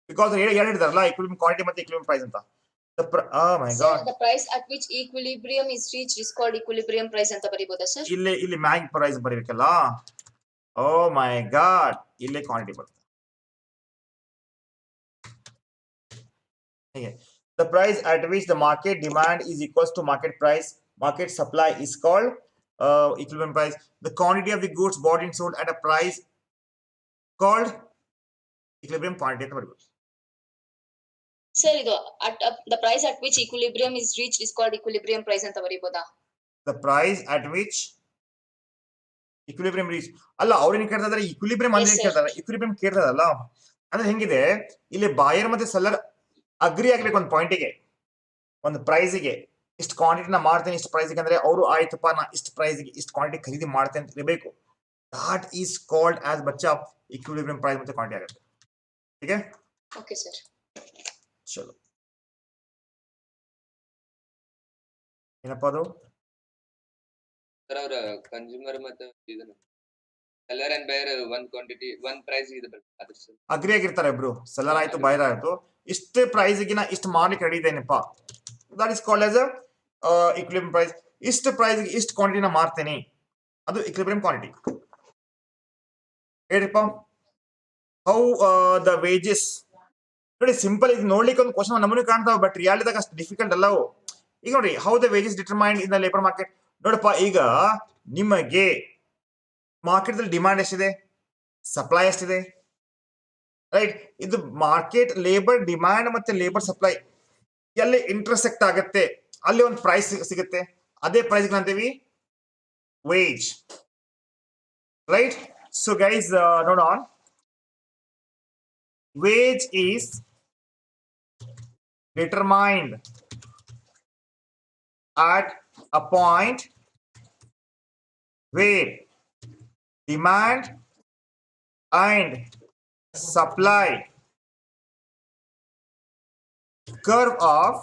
because ಹೇಳಿದಾರಲ್ಲ equilibrium quantity ಮತ್ತೆ equilibrium price ಅಂತ oh my god the price at which equilibrium is reached is called equilibrium price ಅಂತ ಬರಿಬೋದಾ sir ಇಲ್ಲಿ ಮ್ಯಾಗ್ price ಬರೀಬೇಕಲ್ಲ oh my god ಇಲ್ಲಿ quantity ಬರುತ್ತೆ the price at which the market demand is equals to market price market supply is called equilibrium price the quantity of the goods bought and sold at a price called equilibrium quantity ಅಂತ ಬರೀಬೇಕು sir ಇದು the price at which equilibrium is reached is called equilibrium price ಅಂತ ಬರೀಬೋದಾ the price at which equilibrium reach ಅಲ್ಲ ಅವ್ರೇನು ಕೇಳ್ತಾ ಇದ್ದಾರೆ equilibrium ಅಂದ್ರೆ ಏನು ಕೇಳ್ತಾರೆ equilibrium ಕೇಳ್ತಾರಲ್ಲ ಅಂದ್ರೆ ಹೆಂಗಿದೆ ಇಲ್ಲಿ ಬಾಯರ್ ಮತ್ತೆ ಸೆಲ್ಲರ್ ಅಗ್ರಿ ಆಗ್ಬೇಕು ಒಂದು ಪಾಯಿಂಟಿಗೆ ಒಂದು ಪ್ರೈಸ್ಗೆ ಇಷ್ಟು ಕ್ವಾಂಟಿಟಿನ ಮಾಡ್ತೇನೆ ಇಷ್ಟು ಪ್ರೈಸ್ಗೆ ಅಂದ್ರೆ ಅವರು ಆಯ್ತಪ್ಪ ನಾ ಇಷ್ಟು ಪ್ರೈಸ್ಗೆ ಇಷ್ಟು ಕ್ವಾಂಟಿಟಿ ಖರೀದಿ ಮಾಡ್ತೇನೆ ಅಂತ ಇರಬೇಕು that is called as बच्चा equilibrium price ಮತ್ತೆ ಕ್ವಾಂಟಿಟಿ ಆಗುತ್ತೆ ठीक है ಓಕೆ ಸರ್ ಚಲೋ ಏನಪ್ಪ ಅದು ಸರ್ ಅವರ ಕನ್ಸ್ಯೂಮರ್ ಮತ್ತೆ ಇದನ್ನ ಸೆಲ್ಲರ್ ಅಂಡ್ ಬೈಯರ್ ಒಂದು ಕ್ವಾಂಟಿಟಿ ಒಂದು ಪ್ರೈಸ್ ಇದೆ ಅದ್ರ ಸರ್ ಅಗ್ರಿ ಆಗಿರ್ತಾರೆ ಇಬ್ರು ಸೆಲ್ಲರ್ ಆಯ್ತು ಬೈಯರ್ ಆಯ್ತು ಇಷ್ಟೇ ಪ್ರೈಸ್ಗೆ ನಾ ಇಷ್ಟು ಮಾರ್ಲಿಕ್ಕೆ ready ಇದ್ದೇನೆಪ್ಪ that is called as a equilibrium price ಇಷ್ಟು ಪ್ರೈಸ್ಗೆ ಇಷ್ಟು ಕ್ವಾಂಟಿಟಿನ ಮಾರ್ತೇನೆ ಅದು equilibrium quantity ಹೇಳಿಪ್ಪ ಹೌ ದ ವೇಜಸ್ ನೋಡಿ ಸಿಂಪಲ್ ಇದು ನೋಡ್ಲಿಕ್ಕೆ ಒಂದು ಕ್ವಶನ್ ನಮೂನೆ ಕಾಣ್ತಾವ ಬಟ್ ರಿಯಾಲಿಟಿದಾಗ ಅಷ್ಟು ಡಿಫಿಕಲ್ಟ್ ಅಲ್ಲವು ಈಗ ನೋಡಿ how the wages determined in the labour market ನೋಡಪ್ಪ ಈಗ ನಿಮಗೆ ಮಾರ್ಕೆಟ್ ದಲ್ಲಿ ಡಿಮಾಂಡ್ ಎಷ್ಟಿದೆ ಸಪ್ಲೈ ಎಷ್ಟಿದೆ ರೈಟ್ ಇದು ಮಾರ್ಕೆಟ್ ಲೇಬರ್ ಡಿಮಾಂಡ್ ಮತ್ತೆ ಲೇಬರ್ ಸಪ್ಲೈ ಎಲ್ಲಿ ಇಂಟರ್ಸೆಕ್ಟ್ ಆಗುತ್ತೆ ಅಲ್ಲಿ ಒಂದು ಪ್ರೈಸ್ ಸಿಗುತ್ತೆ ಅದೇ ಪ್ರೈಸ್ ಅಂತೀವಿ ವೇಜ್ ರೈಟ್ ಸೊ ಗೈಸ್ ನೋಡ್ on wage is determined at a point where demand and supply curve of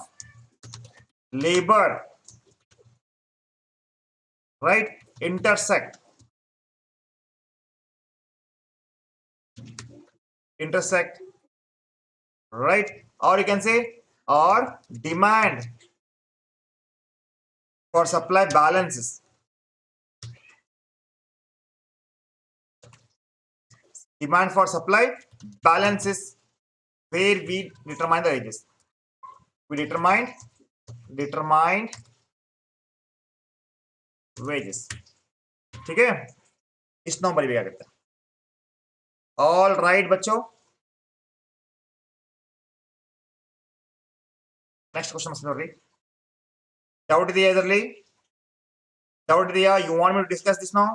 labor right intersect right or you can say or demand for supply balances demand for supply balances where we determine the wages we determined wages ठीक है इस number भी आ गया all right बच्चों next question must be doubt idea idharli doubt idea you want me to discuss this now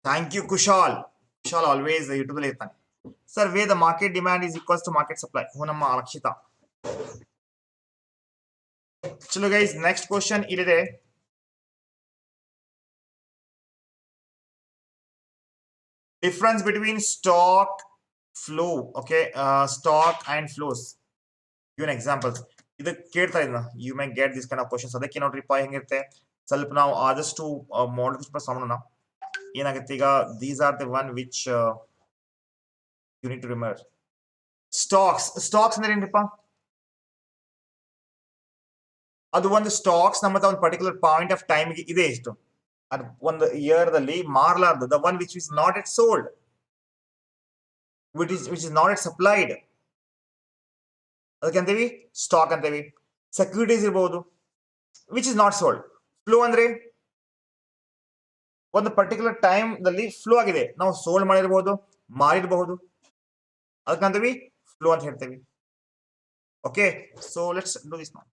thank you kushal always youtube ಅಲ್ಲಿ ಇರ್ತಾನೆ sir where the market demand is equals to market supply ಹೋ ನಮ್ಮ ಅಕ್ಷಿತಾ ಚಲೋ guys next question ಇಲ್ಲಿದೆ difference between stock flow okay stock and flows give an example ಇದು ಕೇಳ್ತಾ ಇದ್ನ you may get this kind of questions ಅದಕ್ಕೆ ನೋಡ್ರಿಪ್ಪ ಹೆಂಗಿರುತ್ತೆ ಸ್ವಲ್ಪ ನಾವು ಆದಷ್ಟು ಮಾಡಲ್ ಸಾಮಾನ ಏನಾಗುತ್ತೆ ಈಗ these are the one which you need to remember stocks ಅಂದ್ರೆ ಏನ್ರಿಪ್ಪ ಅದು ಒಂದು ಸ್ಟಾಕ್ಸ್ ನಮ್ಮ ಒಂದು ಪರ್ಟಿಕ್ಯುಲರ್ ಪಾಯಿಂಟ್ ಆಫ್ ಟೈಮ್ ಗೆ ಇದೆ ಎಷ್ಟು ಒಂದು ಇಯರ್ ದಲ್ಲಿ ಮಾರಲಾರ್ದು the one which is not yet sold which is not yet supplied ಅದಕ್ಕೆ ಅಂತೀವಿ ಸ್ಟಾಕ್ ಅಂತೀವಿ ಸೆಕ್ಯೂರಿಟೀಸ್ ಇರಬಹುದು which is not sold flow ಅಂದ್ರೆ ಒಂದು ಪರ್ಟಿಕ್ಯುಲರ್ ಟೈಮ್ ದಲ್ಲಿ ಫ್ಲೋ ಆಗಿದೆ ನಾವು ಸೋಲ್ಡ್ ಮಾಡಿರಬಹುದು ಮಾರಿರಬಹುದು ಅದಕ್ಕಂತೀವಿ ಫ್ಲೋ ಅಂತ ಹೇಳ್ತೀವಿ okay so let's do this now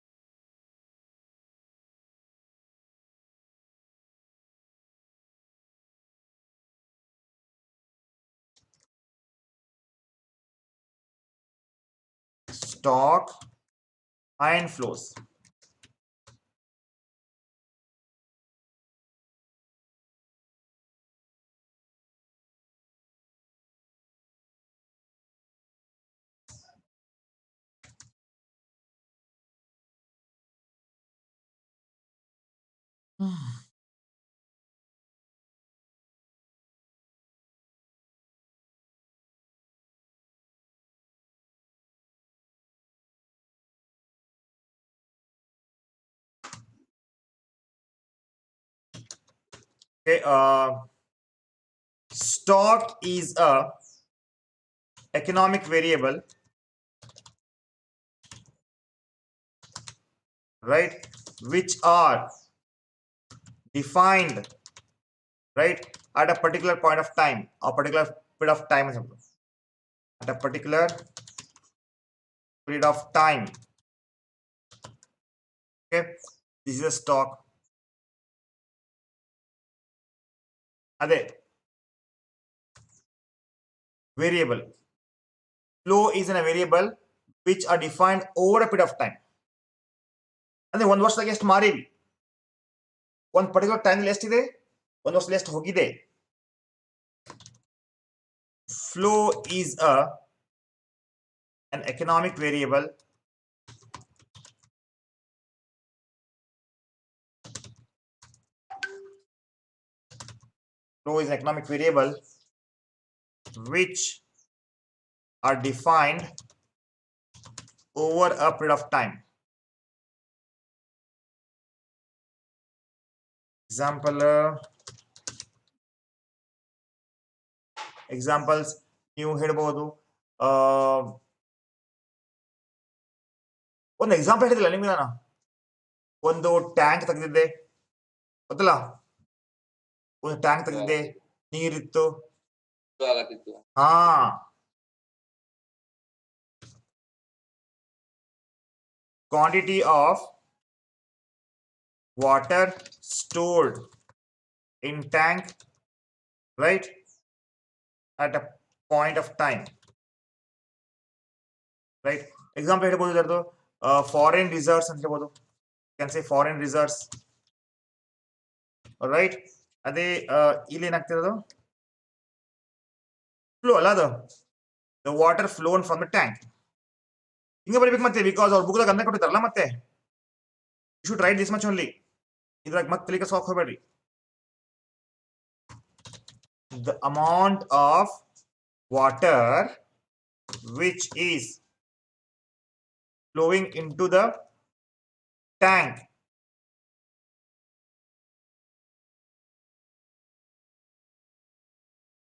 stock and flows Okay, stock is a economic variable, right, which are defined, right, at a particular point of time, a particular period of time, at a particular period of time. Okay, this is a stock. Ade variable. Flow is in a variable which are defined over a period of time. And ಒಂದು ವರ್ಷದಾಗ ಎಷ್ಟು ಮಾರಿವಿ, ಒಂದು particular time ಎಷ್ಟಿದೆ, ಒಂದು ವರ್ಷದಲ್ಲಿ ಎಷ್ಟು ಹೋಗಿದೆ. Flow is an economic variable which are defined over a period of time. Examples ನೀವು ಹೇಳ್ಬೋದು. ಒಂದು ಎಕ್ಸಾಂಪಲ್ ಹೇಳಿದಿಲ್ಲ ನಿಮ್ಗೆ ನಾನು, ಒಂದು ಟ್ಯಾಂಕ್ ತೆಗೆದಿದ್ದೆ ಗೊತ್ತಲ್ಲ, ಒಂದು ಟ್ಯಾಂಕ್ ತೆಗೆದಿದ್ದೆ, ನೀರಿತ್ತು, ಹಾ, quantity of water stored in tank, right, at a point of time, right. Example ಹೇಳ್ಬೋದು ಇದರದು foreign reserves ಅಂತ ಹೇಳ್ಬೋದು. You can say foreign reserves, right. ಅದೇ ಇಲ್ಲಿ ಏನಾಗ್ತಿರೋದು ಫ್ಲೋ ಅಲ್ಲ, ಅದು the water flown from the tank. ಹಿಂಗೆ ಬರೀಬೇಕು ಮತ್ತೆ, ಬಿಕಾಸ್ ಅವ್ರ ಬುಕ್ದಾಗ ಅಂದ ಕೊಟ್ಟಿದ್ದಾರಲ್ಲ, ಮತ್ತೆ you should write this much only. ಇದ್ರಾಗ ಮತ್ತೆ ತಲೆಗೆ ಸಾಕ್ ಹೋಗ್ಬೇಡ್ರಿ. The amount of water which is flowing into the tank,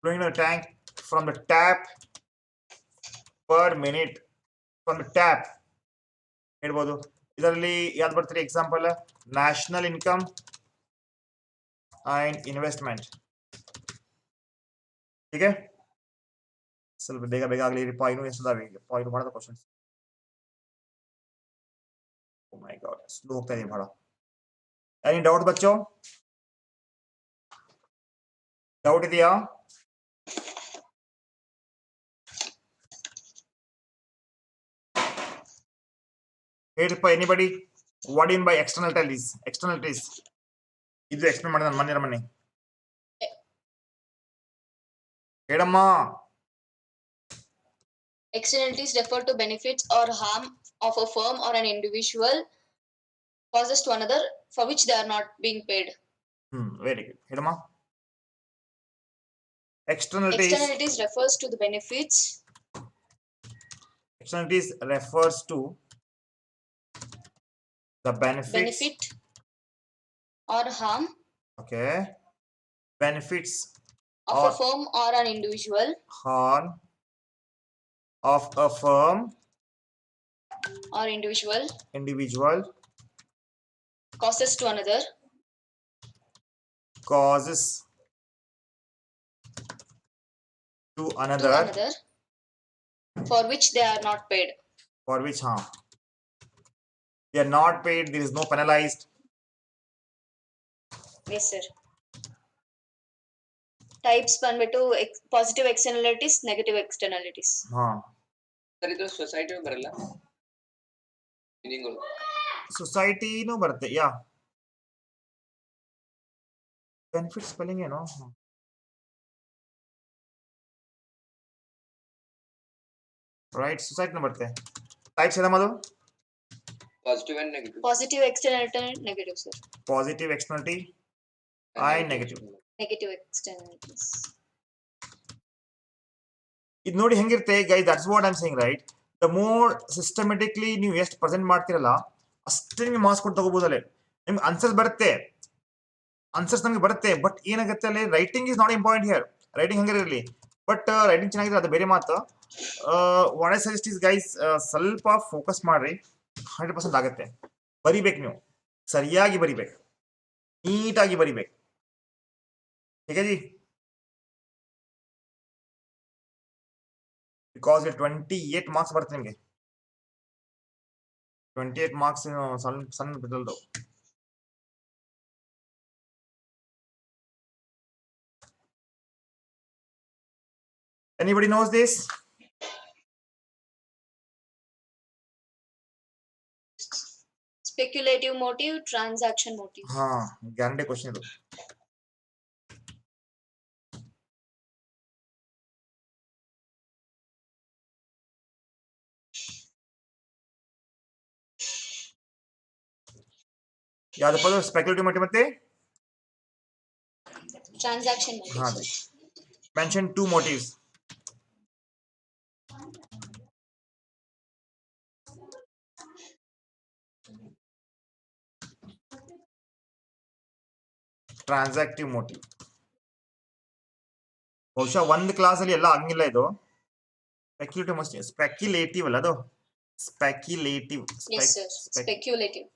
flowing into the tank from the tap per minute, from the tap ಹೇಳ್ಬೋದು. ಇದರಲ್ಲಿ ಯಾವ್ದು ಬರ್ತೀರಿ example, national income and investment. ಹೀಗೆ ಸ್ವಲ್ಪ ಬೇಗ ಬೇಗ ಆಗಲಿ, ಇನ್ನೂ ಎಷ್ಟಿದಾವೆ ಪಾಯಿಂಟ್ ಮಾಡೋದು ಕ್ವಶನ್ಸ್. ಓ ಮೈ ಗಾಡ್, ಸ್ಲೋ ಹೋಗ್ತಾ ಇದೀನಿ ಬಹಳ. ಎನಿ ಡೌಟ್ ಬಚ್ಚೋ, ಡೌಟ್ ಇದೆಯಾ? ಹೇಳಿಪ್ಪ ಎನಿಬಡಿ, ವಾಟ್ ಇನ್ ಬೈ ಎಕ್ಸ್ಟರ್ನಲಿಟೀಸ್? ಎಕ್ಸ್ಟರ್ನಲಿಟೀಸ್ ಇದು ಎಕ್ಸ್ಪ್ಲೇನ್ ಮಾಡಿದ ನಾನು ಮೊನ್ನೆ ಮನೆ. ಹೇಳಮ್ಮ. Externalities refer to benefits or harm of a firm or an individual causes to another for which they are not being paid. Very good. ಹೇಳಮ್ಮ. Externalities refers to the benefits. Externalities refers to the benefit or harm. Okay. Benefits of a firm or an individual. Harm of a firm or individual causes to another. Causes to another for which they are not paid. For which harm they are not paid, there is no penalized. Yes sir. Types ಬಂದ್ಬಿಟ್ಟು positive externalities, negative externalities. Sir ಇದು society ಬರಲ್ಲ, ಸೊಸೈಟಿನೂ ಬರುತ್ತೆ. ಯಾ benefit spelling ಏನು, right, ಸೊಸೈಟಿನೂ ಬರುತ್ತೆ. Types ಏನಮ್ಮ ಅದು? positive and negative. Positive externality and negative, sir. Positive externality and negative. Negative externalities. ಇದು ನೋಡಿ ಹೆಂಗಿರುತ್ತೆ guys, that's what I am saying right. The more systematically ನೀವು ಎಷ್ಟು ಪ್ರೆಸೆಂಟ್ ಮಾಡ್ತಿರಲ್ಲ ಅಷ್ಟೇ ನಿಮ್ಗೆ ಮಾರ್ಕ್ಸ್ ಕೊಟ್ಟು ತಗೋಬೋದಲ್ಲೇ. ನಿಮ್ಗೆ ಆನ್ಸರ್ಸ್ ಬರುತ್ತೆ, ಆನ್ಸರ್ಸ್ ನಮಗೆ ಬರುತ್ತೆ, ಬಟ್ ಏನಾಗುತ್ತೆ ಅಲ್ಲಿ writing is not important here. Writing ಹಂಗಿರಲಿ, ಬಟ್ ರೈಟಿಂಗ್ ಚೆನ್ನಾಗಿದ್ರೆ ಅದು ಬೇರೆ ಮಾತು. What I suggest is guys, ಸ್ವಲ್ಪ ಫೋಕಸ್ ಮಾಡ್ರಿ, 100% ಆಗುತ್ತೆ. ಬರಿಬೇಕು, ನೀವು ಸರಿಯಾಗಿ ಬರಿಬೇಕು, ನೀಟಾಗಿ ಬರಿಬೇಕು. ठीक है जी, बिकॉज 28 मार्क्स बर्ते निम्गे. 28 मार्क्स सಣ್ಣ ಬಿಡಲ್ದು. Anybody knows this? Speculative motive, transaction motive. ಹಾ, ಗ್ಯಾರಂಟಿ ಕ್ವಶನ್ ಇದು. ಯಾವ್ದಪ್ಪ ಅದು? ಸ್ಪೆಕ್ಯುಲೇಟಿವ್ ಮೋಟಿವ್ ಮತ್ತೆ Transaction motive. ಹಾ, ಮೆನ್ಷನ್ 2 motives. ಟ್ರಾನ್ಸಾಕ್ಟಿವ್ ಮೋಟಿವ್ ಬಹುಶಃ ಒಂದು ಕ್ಲಾಸ್ ಅಲ್ಲಿ ಎಲ್ಲ ಆಗಿಲ್ಲ ಇದು. ಸ್ಪೆಕ್ಯುಲೇಟಿವ್ ಮೋಸ್ಟ್ ಸ್ಪೆಕ್ಯುಲೇಟಿವ್ ಅಲ್ಲ ಅದು, ಸ್ಪೆಕ್ಯುಲೇಟಿವ್. Yes, sir. Speculative.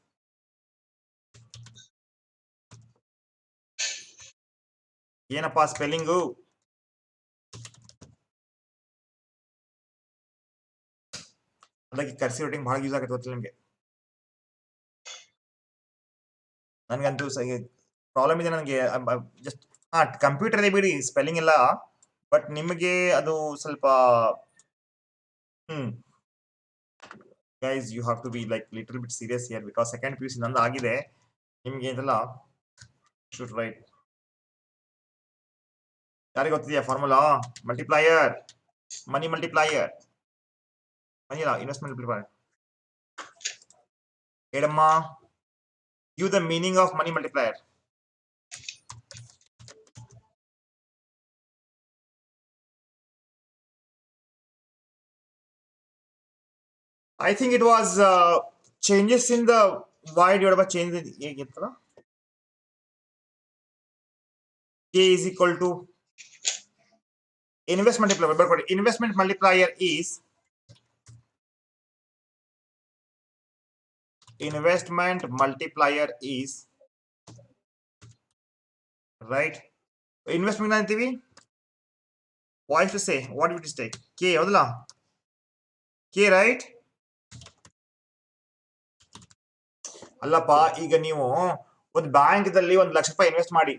ಏನಪ್ಪಾ ಸ್ಪೆಲ್ಲಿಂಗು? ಅದಕ್ಕೆ ಕರ್ಸಿವ್ ರೈಟಿಂಗ್ ಬಹಳ ಯೂಸ್ ಆಗುತ್ತೆ, ಗೊತ್ತಿಲ್ಲ ನಿಮಗೆ. ನನಗಂತೂ ಪ್ರಾಬ್ಲಮ್ ಇದೆ ನನಗೆ. ಜಸ್ಟ್ ಕಂಪ್ಯೂಟರ್ ಇದೆ ಬಿಡಿ, ಸ್ಪೆಲ್ಲಿಂಗ್ ಎಲ್ಲ, ಬಟ್ ನಿಮಗೆ ಅದು ಸ್ವಲ್ಪ guys you have to be like little bit serious here, because second PUC ನಂದು ಆಗಿದೆ. ನಿಮ್ಗೆ ಇದೆಲ್ಲ ಶುಡ್ ರೈಟ್. ಯಾರಿಗೆ ಗೊತ್ತಿದೆಯಾ formula? Multiplier, money multiplier, money ಅಲ್ಲ, ಇನ್ವೆಸ್ಟ್ಮೆಂಟ್ ಮಲ್ಟಿಪ್ಲೈಯರ್. ಹೇಳಮ್ಮ, give the meaning of money multiplier. I think it was changes in the y divided by change in ಹೇಗಿತ್ತಲ್ಲ, k is equal to investment multiplier. Investment multiplier is right. Investment ಅಂತೀವಿ, voice to say what will take k, ಹೌದಲ್ಲ? k right. ಅಲ್ಲಪ್ಪ, ಈಗ ನೀವು ಒಂದು ಬ್ಯಾಂಕ್ದಲ್ಲಿ 1 ಲಕ್ಷ ರೂಪಾಯಿ invest ಮಾಡಿ,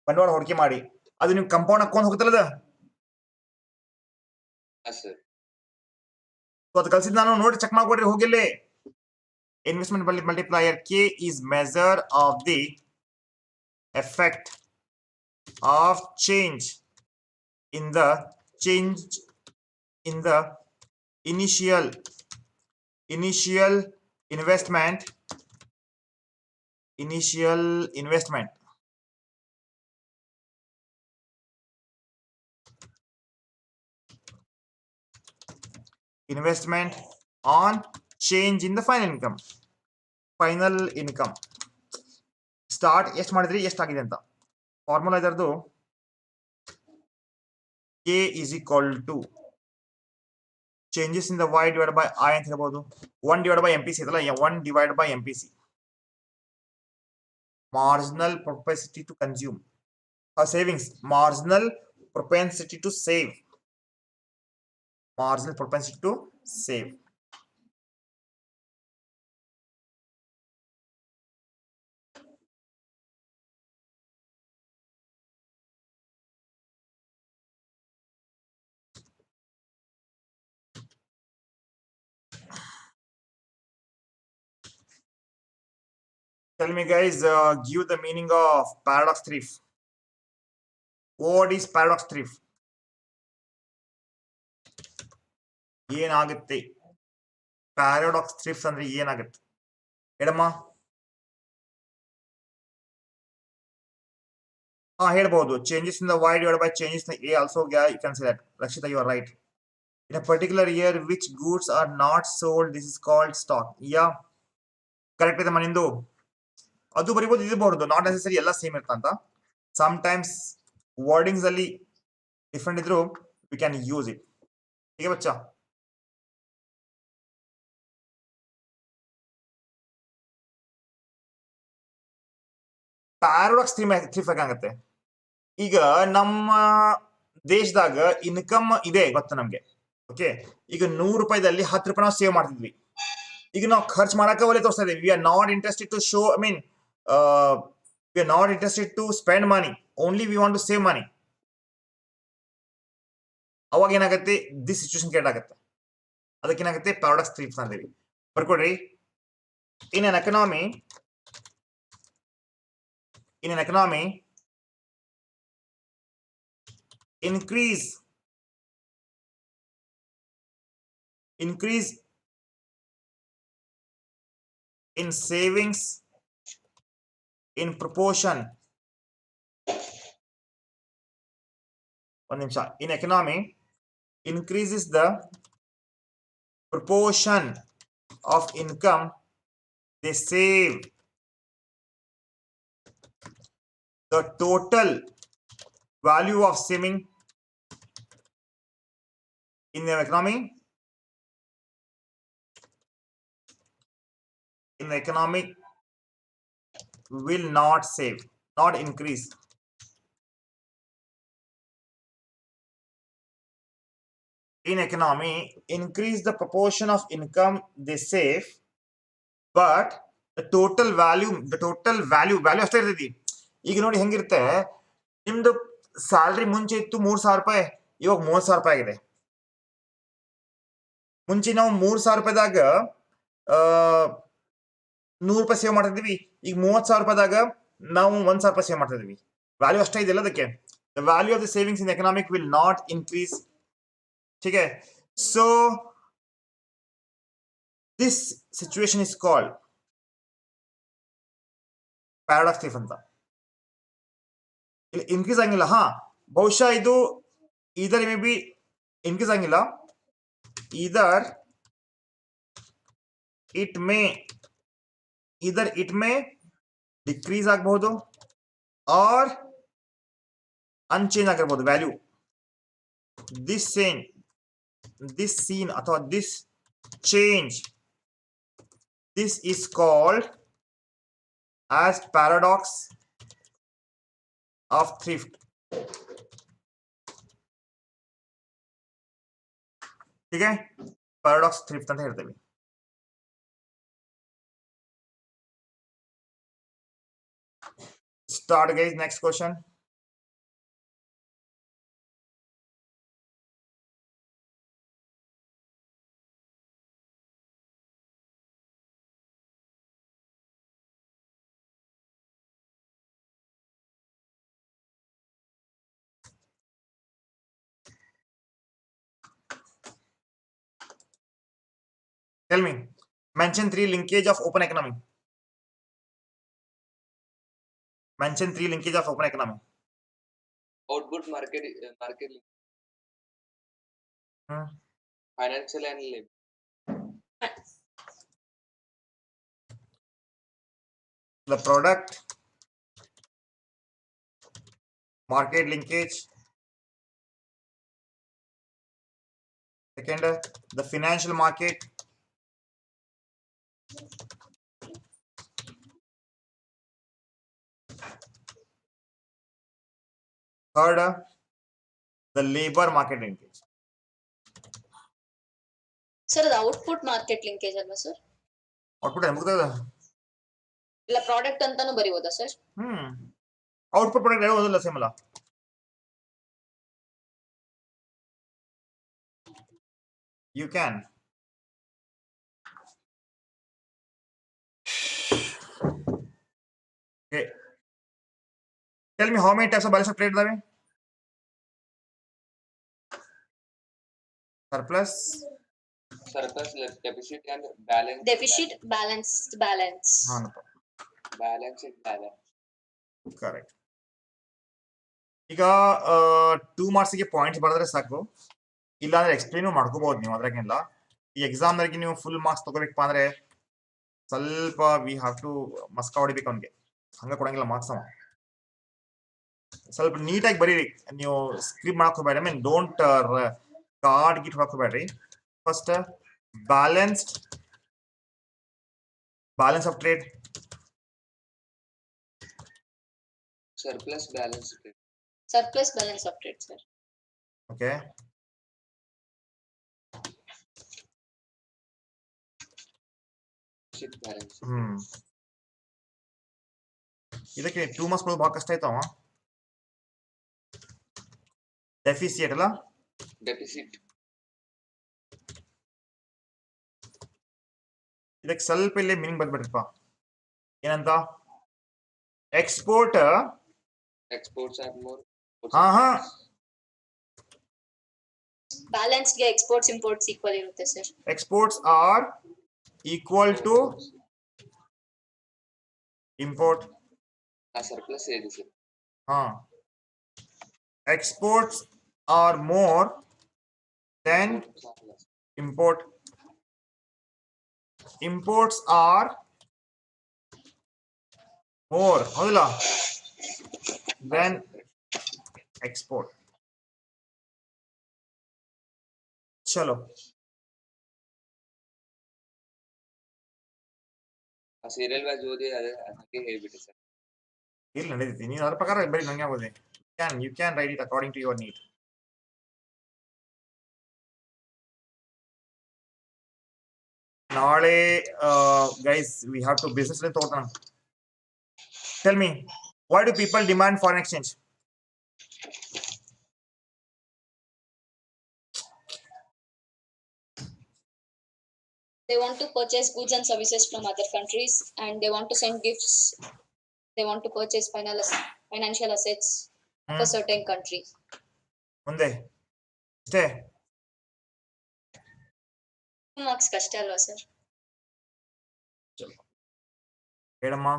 ಬಂಡವಾಳ ಹೂಡಿಕೆ ಮಾಡಿ, ಅದು ನೀವು ಕಂಪೌಂಡ್ ಹಾಕೊಂಡು ಹೋಗುತ್ತಲ್ಲ, ಅದು ಕಲ್ಸಿದ್ ನಾನು ನೋಡಿ check ಮಾಡ್ಕೊಡ್ರಿ, ಹೋಗಿಲ್ಲೇ. Investment multiplier k is measure of the effect of change in the initial investment on change in the final income. Start ಎಷ್ಟು ಮಾಡಿದ್ರಿ, ಎಷ್ಟಾಗಿದೆ ಅಂತ formula ಇದರದು. k is equal to changes in the y divided by I ಅಂತ ಹೇಳ್ಬೋದು. 1 divided by MPC ಇದಲ್ಲ, 1 divided by MPC, marginal propensity to consume, savings, marginal propensity to save. Tell me guys, give the meaning of paradox thrift. What is paradox thrift? ಏನಾಗುತ್ತೆ paradox thrift ಅಂದ್ರೆ ಏನಾಗುತ್ತೆ ಹೇಳಮ್ಮ? ಹೇಳ್ಬಹುದು. Changes in the y divided by changes in a also, yeah, you can say that. Rakshita, you are right. In a particular year which goods are not sold, this is called stock. Yeah, correct ಇದೆ ಮನಿಂದು. ಅದು ಬರಿಬಹುದು, ಇದು ಬರೋದು. Not necessary ಎಲ್ಲ same ಇರ್ತಂತ. Sometimes wordings ಅಲ್ಲಿ different ಇದ್ರು we can use it. ಹೀಗೆ ಬಚ್ಚ. Paradox ಥ್ರಿಫ್ ಆಗತ್ತೆ. ಈಗ ನಮ್ಮ ದೇಶದಾಗ ಇನ್ಕಮ್ ಇದೆ ಗೊತ್ತ ನಮ್ಗೆ. ಓಕೆ, ಈಗ 100 ರೂಪಾಯಿದಲ್ಲಿ 10 ರೂಪಾಯಿ ನಾವು ಸೇವ್ ಮಾಡ್ತಿದ್ವಿ. ಈಗ ನಾವು ಖರ್ಚು ಮಾಡಕ್ಕೆ ಒಳ್ಳೆ ತೋರಿಸ್ತಾ ಇದ್ದೀವಿ. We are not interested to show, I mean we are not interested to spend money, only we want to save money. ಅವಾಗ ಏನಾಗುತ್ತೆ, ದಿಸ್ ಸಿಚುವೇಶನ್ ಕ್ರಿಯೇಟ್ ಆಗುತ್ತೆ. ಅದಕ್ಕೇನಾಗುತ್ತೆ, ಪ್ಯಾರಾಡಾಕ್ಸ್ ಥ್ರಿಫ್ಟ್ ಅಂತೀವಿ. ಬರ್ಕೊಡ್ರಿ. ಇನ್ ಅನ್ economy increase in savings in proportion. one nimsha. In economy, increases the proportion of income they save, the total value of saving in the economy will not save, not increase. In economy, increase the proportion of income they save, but the total value ಅಷ್ಟೇ ಇರ್ತೈತಿ. ಈಗ ನೋಡಿ ಹೆಂಗಿರುತ್ತೆ, ನಿಮ್ದು salary ಮುಂಚೆ ಇತ್ತು 3,000 ರೂಪಾಯಿ, ಇವಾಗ 30,000 ರೂಪಾಯಿ ಆಗಿದೆ. ಮುಂಚೆ ನಾವು 3,000 ರೂಪಾಯಿದಾಗ 100 ರೂಪಾಯಿ ಸೇವ್ ಮಾಡ್ತಿದ್ವಿ. ಈಗ 30,000 ರೂಪಾಯಿದಾಗ ನಾವು 1,000 ರೂಪಾಯಿ ಸೇವ್ ಮಾಡ್ತಿದ್ವಿ. ವ್ಯಾಲ್ಯೂ ಅಷ್ಟೇ ಇದೆಲ್ಲ ಅದಕ್ಕೆ. The value of the savings in economic will not increase. ठीक है, so this situation is called paradox thrift ಅಂತ. ಇಲ್ಲಿ ಇನ್ಕ್ರೀಸ್ ಆಗಿಲ್ಲ. ಬಹುಶಃ ಇದು ಇದರ್ ಮೇ ಬಿ ಇನ್ಕ್ರೀಸ್ ಆಗಿಲ್ಲ, ಇದರ್ ಇಟ್ ಮೇ ಡಿಕ್ರೀಸ್ ಆಗಬಹುದು ಆರ್ ಅನ್ಚೇಂಜ್ ಆಗಿರ್ಬೋದು ವ್ಯಾಲ್ಯೂ. this scene ಅಥವಾ this change, this is called as paradox of thrift. ठीक है, paradox thrift ಅಂತ ಹೇಳ್ತೇವೆ. Start guys, next question. Tell me, mention 3 linkage of open economy. Mention 3 linkage of open economy. Output, market financial and labor. The product, market linkage. Second, the financial market. Third, the labor market linkage. Sir ಅದು output market linkage ಅಲ್ವಾ sir? Output ಮುಗ್ದದ ಇಲ್ಲ product ಅಂತಾನು ಬರೀಬೋದಾ sir? Output product ಹೇಳೋದಿಲ್ಲ same ಅಲ್ಲ. You can. Okay. Tell me how many types of balance of trade are there? Surplus, surplus, deficit and balance. Deficit, balanced balance. Balance and balance. Correct. ಈಗ 2 ಮಾರ್ಕ್ಸ್ಗೆ points ಬರೆದ್ರೆ ಸಾಕು, ಇಲ್ಲಾಂದ್ರೆ explain ಮಾಡ್ಕೋಬಹುದು ನೀವು, ಅದ್ರಾಗೆಲ್ಲ. ಈ ಎಕ್ಸಾಮ್ದಾಗೆ ನೀವು ಫುಲ್ ಮಾರ್ಕ್ಸ್ ತಗೋಬೇಕಪ್ಪ ಅಂದ್ರೆ ಸ್ವಲ್ಪ ವಿ ಹ್ಯಾವ್ ಟು ಮಸ್ಕ ಹೊಡಿಬೇಕು ಅವ್ನಿಗೆ, ಹಂಗ ಕೊಡಂಗಿಲ್ಲ ಮಾರ್ಕ್ಸ್ ಅವ. ಸ್ವಲ್ಪ ನೀಟಾಗಿ ಬರೀರಿ ನೀವು, ಸ್ಕ್ರಿಪ್ ಮಾಡ್ಕೋಬೇಡಿ. ಐ ಮೀನ್ ಡೋಂಟ್ ಕಾರ್ಡ್ ಗಿಟ್ ಹಾಕೋಬೇಡ್ರಿ. First balance of trade, Surplus, balance trade. Surplus, balance of trade, sir. Okay. Deficit, balance. ಇದಕ್ಕೆ 2 ಮಾರ್ಕ್ಸ್ ಬರೋದು ಬಹಳ ಕಷ್ಟ ಆಯ್ತವ. ಡೆಫಿಸಿಟ್ ಅಲ್ಲ, Deficit. ಇದಕ್ಕೆ ಸ್ವಲ್ಪ ಇಲ್ಲೇ ಮೀನಿಂಗ್ ಬರ್ಬೇಡ್ರಿಪ್ಪ. ಏನಂತ? Export. Exports are more. Balance ಗೆ exports imports equal ಇರುತ್ತೆ sir. Exports are equal to import. Surplus ಏದು sir? Exports are more than import. Imports are more, ಹೌದಲ್ಲ, than export. ಚಲೋ, ಸೀರಿಯಲ್ ವಾಜ್ ಓದಿ ಅದಕ್ಕೆ ಹೇಳ್ಬಿಟ್ಟು ಸರ್. ಇಲ್ಲಿ ನಡೀತಿ, ನೀವು ಅದ್ರ ಪ್ರಕಾರ ಬರೀ ನಂಗೆ ಆಗೋದೆ. You can write it according to your need. ನಾಳೆ guys we have to business ಅಂತ ತಗೋತಾನ. Tell me, why do people demand foreign exchange? They want to purchase goods and services from other countries, and they want to send gifts. They want to purchase financial assets of a certain country. ಮುಂದೆ ಅಷ್ಟೇ. Marks ಕಷ್ಟ ಅಲ್ವಾ sir? ಹೇಳಮ್ಮ.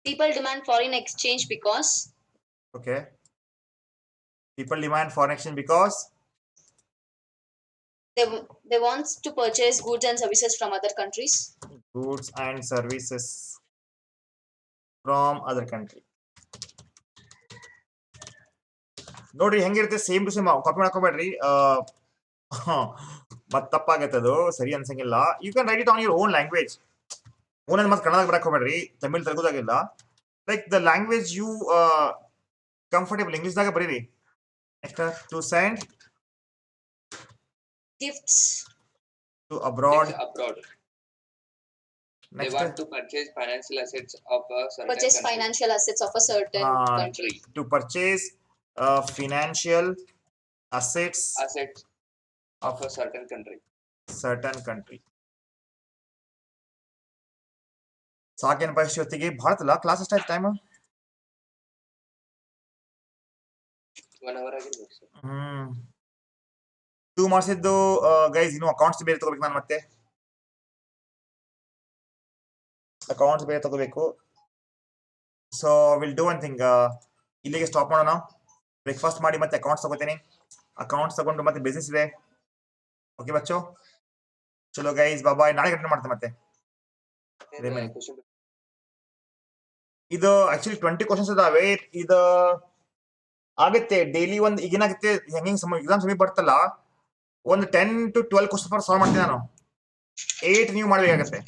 People demand foreign exchange because. Okay. People demand foreign exchange because they want to purchase goods and services from other countries. Goods and services from other country. ನೋಡ್ರಿ ಹೆಂಗಿರುತ್ತೆ, same to same copy ಮಾಡ್ಕೋಬೇಡ್ರಿ, ಮತ್ ತಪ್ಪಾಗತ್ತೆ, ಅದು ಸರಿ ಅನ್ಸಂಗಿಲ್ಲ. You can write it on your own language. Own ಮತ್ತೆ ಕನ್ನಡ ಬರಕ್ ಹೋಗ್ಬೇಡ್ರಿ, ತಮಿಳ್ ತೆಲುಗುದಾಗಿಲ್ಲ. Like the language you comfortable, ಇಂಗ್ಲಿಷ್ದಾಗ ಬರೀರಿ. To send gifts to abroad. They want to purchase financial assets of a certain purchase country. Financial assets of a certain country. To purchase financial assets of a certain country. ಸಾಕೇನಪ್ಪ ಇಷ್ಟೊತ್ತಿಗೆ? ಭಾರತಲ್ಲ class ಎಷ್ಟಾಯ್ತು time? 1 hour ಆಗಿರ್ಬೇಕು sir. 2 marks ಇದ್ದು guys, ಇನ್ನು accounts ಬೇರೆ ತಗೋಬೇಕು. ನಾನು ಮತ್ತೆ accounts ಬೇರೆ ತಗೋಬೇಕು. So will do one thing, ಇಲ್ಲಿಗೆ ಸ್ಟಾಪ್ ಮಾಡೋಣ. ಬ್ರೇಕ್ಫಾಸ್ಟ್ ಮಾಡಿ ಮತ್ತೆ ಅಕೌಂಟ್ಸ್ ತಗೋತೀನಿ. ಅಕೌಂಟ್ಸ್ ತಗೊಂಡು ಮತ್ತೆ ಬಿಸ್ನೆಸ್ ಇದೆ. ಓಕೆ ಬಚ್ಚೋ, ಚಲೋ ಗೈಸ್, ಬಾಯ್. ನಾಳೆ ಕಂಟಿನ್ಯೂ ಮಾಡ್ತೀನಿ ಮತ್ತೆ. ಇದು ಆಕ್ಚುಲಿ 20 ಕ್ವಶನ್ಸ್ ಇದಾವೆ. ಇದು ಆಗುತ್ತೆ ಡೈಲಿ. ಒಂದು ಈಗೇನಾಗುತ್ತೆ, ಹೆಂಗೆ ಎಕ್ಸಾಮ್ ಸಮೀಪ ಬರ್ತಲ್ಲ, ಒಂದು 10 to 12 ಕ್ವಶನ್ಸ್ ಫಾರ್ ಸಾಲ್ವ್ ಮಾಡ್ತೀನಿ ನಾನು. 8 ನೀವು ಮಾಡಬೇಕಾಗತ್ತೆ.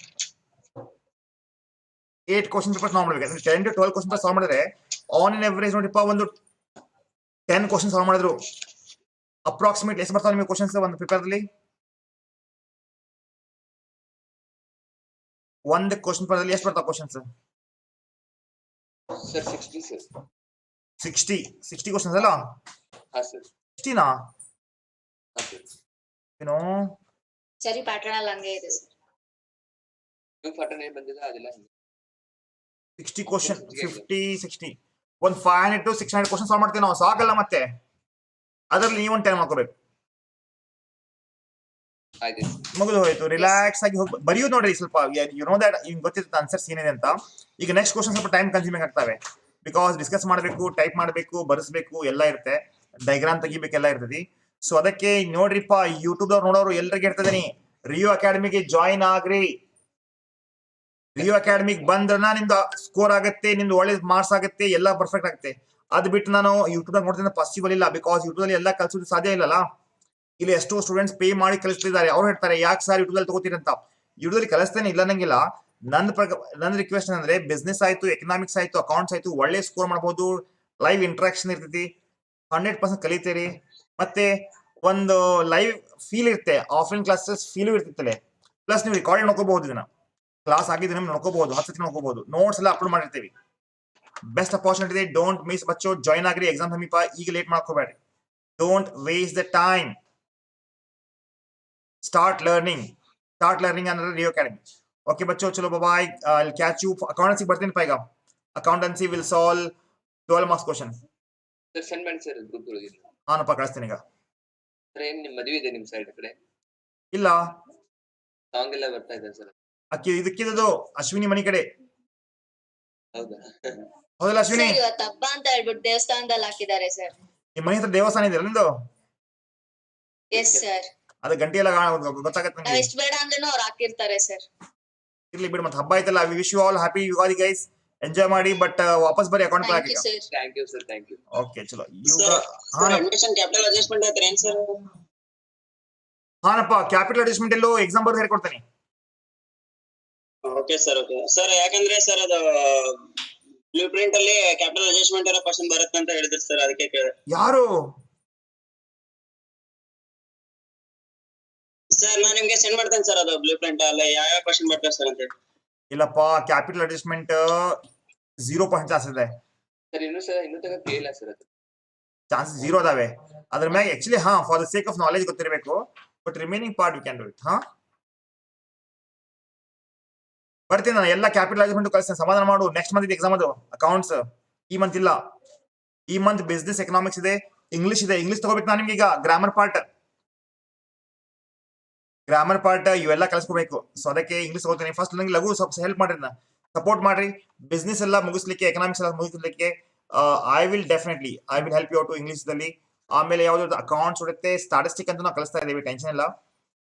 8 ಕ್ವಶನ್ ಪೇಪರ್ ಸಾಲ್ವ್ ಮಾಡಬೇಕು. 10 to 12 ಕ್ವಶನ್ ಸಾಲ್ವ್ ಮಾಡಿದ್ರೆ ಆನ್ ಇನ್ ಎವರೇಜ್ ನೋಡಿಪ್ಪ, ಒಂದು 10 ಕ್ವಶನ್ ಸಾಲ್ವ್ ಮಾಡಿದ್ರು ಅಪ್ರಾಕ್ಸಿಮೇಟ್ಲಿ ಎಷ್ಟು ಬರ್ತಾವೆ ನಿಮಗೆ ಕ್ವಶನ್ಸ್ ಒಂದು ಪೇಪರ್ದಲ್ಲಿ? ಒಂದು ಕ್ವಶನ್ ಪೇಪರ್ದಲ್ಲಿ ಎಷ್ಟು ಬರ್ತಾವೆ ಕ್ವಶನ್ಸ್? Sir 60 sir. 60 ಕ್ವಶನ್ಸ್ ಅಲ್ಲ? ಹಾ ಸರ್. 60ನಾ? ಹಾ ಸರ್. ಏನೋ ಸರಿ, ಪ್ಯಾಟರ್ನ್ ಅಲ್ಲಿ ಹಂಗೆ ಇದೆ ಸರ್. ನೀವು ಪ್ಯಾಟರ್ನ್ ಏನು ಬಂದಿದೆ ಅದೆಲ್ಲ 60 ಕ್ವಶನ್, 50, 60, ಒಂದು 500 to 600 ಕ್ವಶನ್ ಸಾಲ್ವ್ ಮಾಡ್ತೀವಿ ನಾವು. ಸಾಕಲ್ಲ ಮತ್ತೆ? ಅದರಲ್ಲಿ ನೀವು ಒಂದು 10 ಮಾಡ್ಕೋಬೇಕು. ಆಯ್ತು ಮುಗಿದು ಹೋಯ್ತು. ರಿಲ್ಯಾಕ್ಸ್ ಆಗಿ ಹೋಗಿ ಬರೆಯೋದು ನೋಡ್ರಿ ಸ್ವಲ್ಪ. ಯು ನೋ ದಟ್ ಈಗ ಗೊತ್ತಿರುತ್ತೆ ಆನ್ಸರ್ಸ್ ಏನಿದೆ ಅಂತ. ಈಗ ನೆಕ್ಸ್ಟ್ ಕ್ವಶನ್ ಸ್ವಲ್ಪ ಟೈಮ್ ಕನ್ಸ್ಯೂಮಿಂಗ್ ಆಗ್ತವೆ, ಬಿಕಾಸ್ ಡಿಸ್ಕಸ್ ಮಾಡಬೇಕು, ಟೈಪ್ ಮಾಡಬೇಕು, ಬರೆಸಬೇಕು, ಎಲ್ಲ ಇರುತ್ತೆ, ಡೈಗ್ರಾಮ್ ತೆಗಿಬೇಕೆಲ್ಲ ಇರ್ತದೆ. ಸೊ ಅದಕ್ಕೆ ನೋಡ್ರಿಪ್ಪ, ಯೂಟ್ಯೂಬ್ ನೋಡೋರು ಎಲ್ರಿಗೆ ಇರ್ತದೀನಿ, ರಿಯೋ ಅಕಾಡೆಮಿಗೆ ಜಾಯಿನ್ ಆಗ್ರಿ. ರಿಯೋ ಅಕಾಡೆಮಿಗ್ ಬಂದ್ರನ ನಿಮ್ದು ಸ್ಕೋರ್ ಆಗುತ್ತೆ, ನಿಮ್ದು ಒಳ್ಳೆ ಮಾರ್ಕ್ಸ್ ಆಗುತ್ತೆ, ಎಲ್ಲ ಪರ್ಫೆಕ್ಟ್ ಆಗುತ್ತೆ. ಅದ್ ಬಿಟ್ಟು ನಾನು ಯೂಟ್ಯೂಬ್ ನೋಡ್ತೀನಿ ಪಾಸಿಬಲ್ ಇಲ್ಲ, ಬಿಕಾಸ್ ಯೂಟ್ಯೂಬ್ ಅಲ್ಲಿ ಎಲ್ಲ ಕಲ್ಸೋದು ಸಾಧ್ಯ ಇಲ್ಲಲ್ಲ. ಇಲ್ಲಿ ಎಷ್ಟೋ ಸ್ಟೂಡೆಂಟ್ಸ್ ಪೇ ಮಾಡಿ ಕಲಿಸ್ತಿದ್ದಾರೆ. ಅವ್ರು ಹೇಳ್ತಾರೆ ಯಾಕೆ ಸರ್ ಯೂಟ್ಯೂಬ್ ಅಲ್ಲಿ ತಗೋತೀರಿ ಅಂತ. ಯೂಟ್ಯೂಬ್ ಅಲ್ಲಿ ಕಲಿಸ್ತೇನೆ ಇಲ್ಲ ನಂಗಿಲ್ಲ. ನನ್ನ ರಿಕ್ವೆಸ್ಟ್ ಅಂದ್ರೆ ಬಿಸ್ನೆಸ್ ಆಯ್ತು, ಎಕನಾಮಿಕ್ಸ್ ಆಯ್ತು, ಅಕೌಂಟ್ಸ್ ಆಯ್ತು, ಒಳ್ಳೆ ಸ್ಕೋರ್ ಮಾಡಬಹುದು. ಲೈವ್ ಇಂಟ್ರಾಕ್ಷನ್ ಇರ್ತೈತಿ, 100% ಕಲಿತೀರಿ. ಮತ್ತೆ ಒಂದು ಲೈವ್ ಫೀಲ್ ಇರುತ್ತೆ, ಆಫ್ಲೈನ್ ಕ್ಲಾಸಸ್ ಫೀಲ್ ಇರ್ತಿತ್ತಲೆ. ಪ್ಲಸ್ ನೀವು ರೆಕಾರ್ಡಿಂಗ್ ನೋಡ್ಕೋಬಹುದು, ಇದನ್ನ ಕ್ಲಾಸ್ ಆಗಿದ್ದು ನಿಮ್ಗೆ ನೋಡ್ಕೋಬಹುದು, 10 ಸತಿ ನೋಡ್ಕೋಬಹುದು, ನೋಟ್ಸ್ ಎಲ್ಲ ಅಪ್ಲೋಡ್ ಮಾಡಿರ್ತೀವಿ. ಬೆಸ್ಟ್ ಅಪರ್ಚುನಿಟಿ ಇದೆ, ಡೋಂಟ್ ಮಿಸ್ ಬಚ್ಚೋ. ಜಾಯಿನ್ ಆಗ್ರಿ, ಎಕ್ಸಾಮ್ ಸಮೀಪ, ಈಗ ಲೇಟ್ ಮಾಡ್ಕೋಬೇಡ್ರಿ. Don't waste the time, start learning ಅಂದ್ರೆ ರಿಯೋ ಅಕಾಡೆಮಿ. ಓಕೆ ಬಚ್ಚೋ, ಚಲೋ bye, I catch you. Accountancy ಬರ್ತೀನಿ ಈಗ. Accountancy will solve 12 marks question. Sir send ಮಾಡಿ ಸರ್ ಗ್ರೂಪ್ ಒಳಗೆ. ಹಾನಪ್ಪ, ಕಳಿಸ್ತೀನಿ ಈಗ. ಸರ್ ಏನ್ ನಿಮ್ ಮದುವೆ ಇದೆ ನಿಮ್ ಸೈಡ್ ಕಡೆ? ಇಲ್ಲ, ಸಾಂಗ್ ಎಲ್ಲ ಬರ್ತಾ ಇದೆ ಸರ್. ಅಕ್ಕಿ ಇದಕ್ಕಿದ್ದು ಅಶ್ವಿನಿ ಮನಿ ಕಡೆ. ಹೌದಾ? ಹೌದಲ್ಲ ಅಶ್ವಿನಿ? ಸರ್ ಇವತ್ತು ಹಬ್ಬ ಅಂತ ಹೇಳ್ಬಿಟ್ಟು ದೇವಸ್ಥಾನದಲ್ಲಿ ಹಾಕಿದ್ದಾರೆ ಸರ್. ನಿಮ್ಮ ಮನೆ ಹತ್ರ ದೇವಸ್ಥಾನ ಇದೆಯಲ್ಲ ನಿಂದು? Yes sir. ಅದ ಗಂಟೆ ಎಲ್ಲ ಗೊತ್ತಾಗತ್ತೆ ನಾವ್ ನಂಗೆ. ಎಷ್ಟು ಬೇಡ ಅಂದ್ರೂ ಅವ್ರು ಹಾಕಿರ್ತಾರೆ ಸರ್. ಇರ್ಲಿ ಬಿಡು, ಮತ್ತೆ ಹಬ್ಬ ಆಯ್ತಲ್ಲ. We wish you all happy Ugadi guys. Enjoy ಮಾಡಿ, ಬಟ್ ವಾಪಸ್ ಬರೀ ಅಕೌಂಟ್ ಥ್ಯಾಂಕ್ ಯು ಹಾಕಿ. Sir. Thank you sir, thank you. Okay ಚಲೋ. ಅಡ್ಮಿಷನ್ ಕ್ಯಾಪಿಟಲ್ ಅಡ್ಜಸ್ಟ್ಮೆಂಟ್ ಆಯ್ತು ಏನ್ ಸರ್? ಹಾನಪ್ಪ, ಕ್ಯಾಪಿಟಲ್ ಅಡ್ಜಸ್ಟ್ಮೆಂಟ್ ಎಲ್ಲೋ ಎಕ್ಸಾಮ್ ಬರ್ದು ಹೇಳ್ಕೊಡ್ತೀನಿ. Okay sir, okay sir. ಯಾಕಂದ್ರೆ ಸರ್ ಅದು ಬ್ಲೂ ಪ್ರಿಂಟ್ ಅಲ್ಲಿ ಕ್ಯಾಪಿಟಲ್ ಅಡ್ಜಸ್ಟ್ಮೆಂಟ್ ಇರೋ ಕ್ವಶನ್ ಬರುತ್ತೆ ಅಂತ ಹೇಳಿದ್ರು ಸರ್, ಅದಕ್ಕೆ ಕೇಳಿದೆ. ಯಾರು ಸರ್ ನಾನು ನಿಮ್ಗೆ ಸೆಂಡ್ ಮಾಡ್ತೇನೆ ಸರ್, ಅದು ಬ್ಲೂ ಪ್ರಿಂಟ್ ಅಲ್ಲಿ ಯಾವ ಕ್ವಶನ್ ಬರ್ತದೆ ಸರ್ ಅಂತ. ಇಲ್ಲಪ್ಪ, ಕ್ಯಾಪಿಟಲ್ ಅಡ್ಜಸ್ಟ್ಮೆಂಟ್ 0% ಚಾನ್ಸ್ ಇದೆ. ಸರ್ ಇನ್ನೂ ತನಕ ಕೇಳಿಲ್ಲ ಸರ್ ಅದು. ಚಾನ್ಸಸ್ 0 ಅದಾವೆ. ಅದ್ರ ಮ್ಯಾಗ actually for the sake of knowledge ಗೊತ್ತಿರಬೇಕು, but remaining part you can do it. ಬರ್ತೀನಿ ನಾನು, ಎಲ್ಲ ಕ್ಯಾಪಿಟಲ್ ಅಡ್ಜಸ್ಟ್ಮೆಂಟ್ ಕಳಿಸ್ತೇನೆ, ಸಮಾಧಾನ ಮಾಡು. ನೆಕ್ಸ್ಟ್ ಮಂತ್ ಇದೆ ಎಕ್ಸಾಮ್, ಅದು ಅಕೌಂಟ್ಸ್ ಈ ಮಂತ್ ಇಲ್ಲ. ಈ ಮಂತ್ ಬಿಸ್ನೆಸ್ ಎಕನಾಮಿಕ್ಸ್ ಇದೆ, ಇಂಗ್ಲಿಷ್ ಇದೆ. ಇಂಗ್ಲಿಷ್ ತಗೋಬೇಕು ನಾನು ನಿಮ್ಗೆ. ಈಗ ಗ್ರಾಮರ್ ಪಾರ್ಟ್ ಇವೆಲ್ಲ ಕಲಿಸ್ಕೋಬೇಕು. ಸೊ ಅದಕ್ಕೆ ಇಂಗ್ಲಿಷ್ ತಗೋತೀನಿ. ಫಸ್ಟ್ ನಂಗೆ ಲಘು ಸ್ವಲ್ಪ ಹೆಲ್ಪ್ ಮಾಡ್ರಿ, ಸಪೋರ್ಟ್ ಮಾಡ್ರಿ. ಬಿಸ್ನೆಸ್ ಎಲ್ಲ ಮುಗಿಸ್ಲಿಕ್ಕೆ, ಎಕನಾಮಿಕ್ಸ್ ಎಲ್ಲ ಮುಗಿಸ್ಲಿಕ್ಕೆ I will help you out to English ದಲ್ಲಿ. ಆಮೇಲೆ ಯಾವ್ದು ಅಕೌಂಟ್ಸ್ ಇರುತ್ತೆ, ಸ್ಟಾಟಿಸ್ಟಿಕ್ ಅಂತ ನಾವು ಕಲಿಸ್ತಾ ಇದೀವಿ, ಟೆನ್ಷನ್ ಇಲ್ಲ.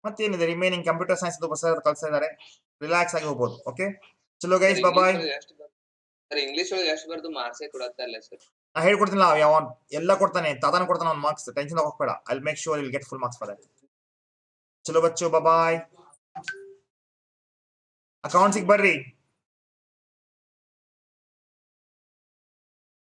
ಮತ್ತೇನಿದೆ ರಿಮೈನಿಂಗ್ ಕಂಪ್ಯೂಟರ್ ಸೈನ್ಸ್ ಕಲಿಸ್ತಾ ಇದ್ದಾರೆ, ರಿಲ್ಯಾಕ್ಸ್ ಆಗಿ ಹೋಗ್ಬೋದು. ಓಕೆ ಚಲೋ ಗೈಸ್, ಬಾಯ್. ಸರ್ ಇಂಗ್ಲಿಷ್ ಒಳಗೆ ಎಷ್ಟು ಬರ್ದು ಮಾರ್ಕ್ಸೇ ಕೊಡತ್ತಾ ಇಲ್ಲ ಸರ್. ನಾ ಹೇಳ್ಕೊಡ್ತೀನಿ, ಎಲ್ಲ ಕೊಡ್ತಾನೆ, ತಾತಾನ ಕೊಡ್ತಾನೆ ಅವ್ನ ಮಾರ್ಕ್ಸ್. ಟೆನ್ಷನ್ ಹೋಗ್ಬೇಡ, I will make sure you will get full marks for that. ಚಲೋ ಬಚ್ಚೋ, ಬಾಯ್. ಅಕೌಂಟ್ಸಿಗೆ ಬರ್ರಿ.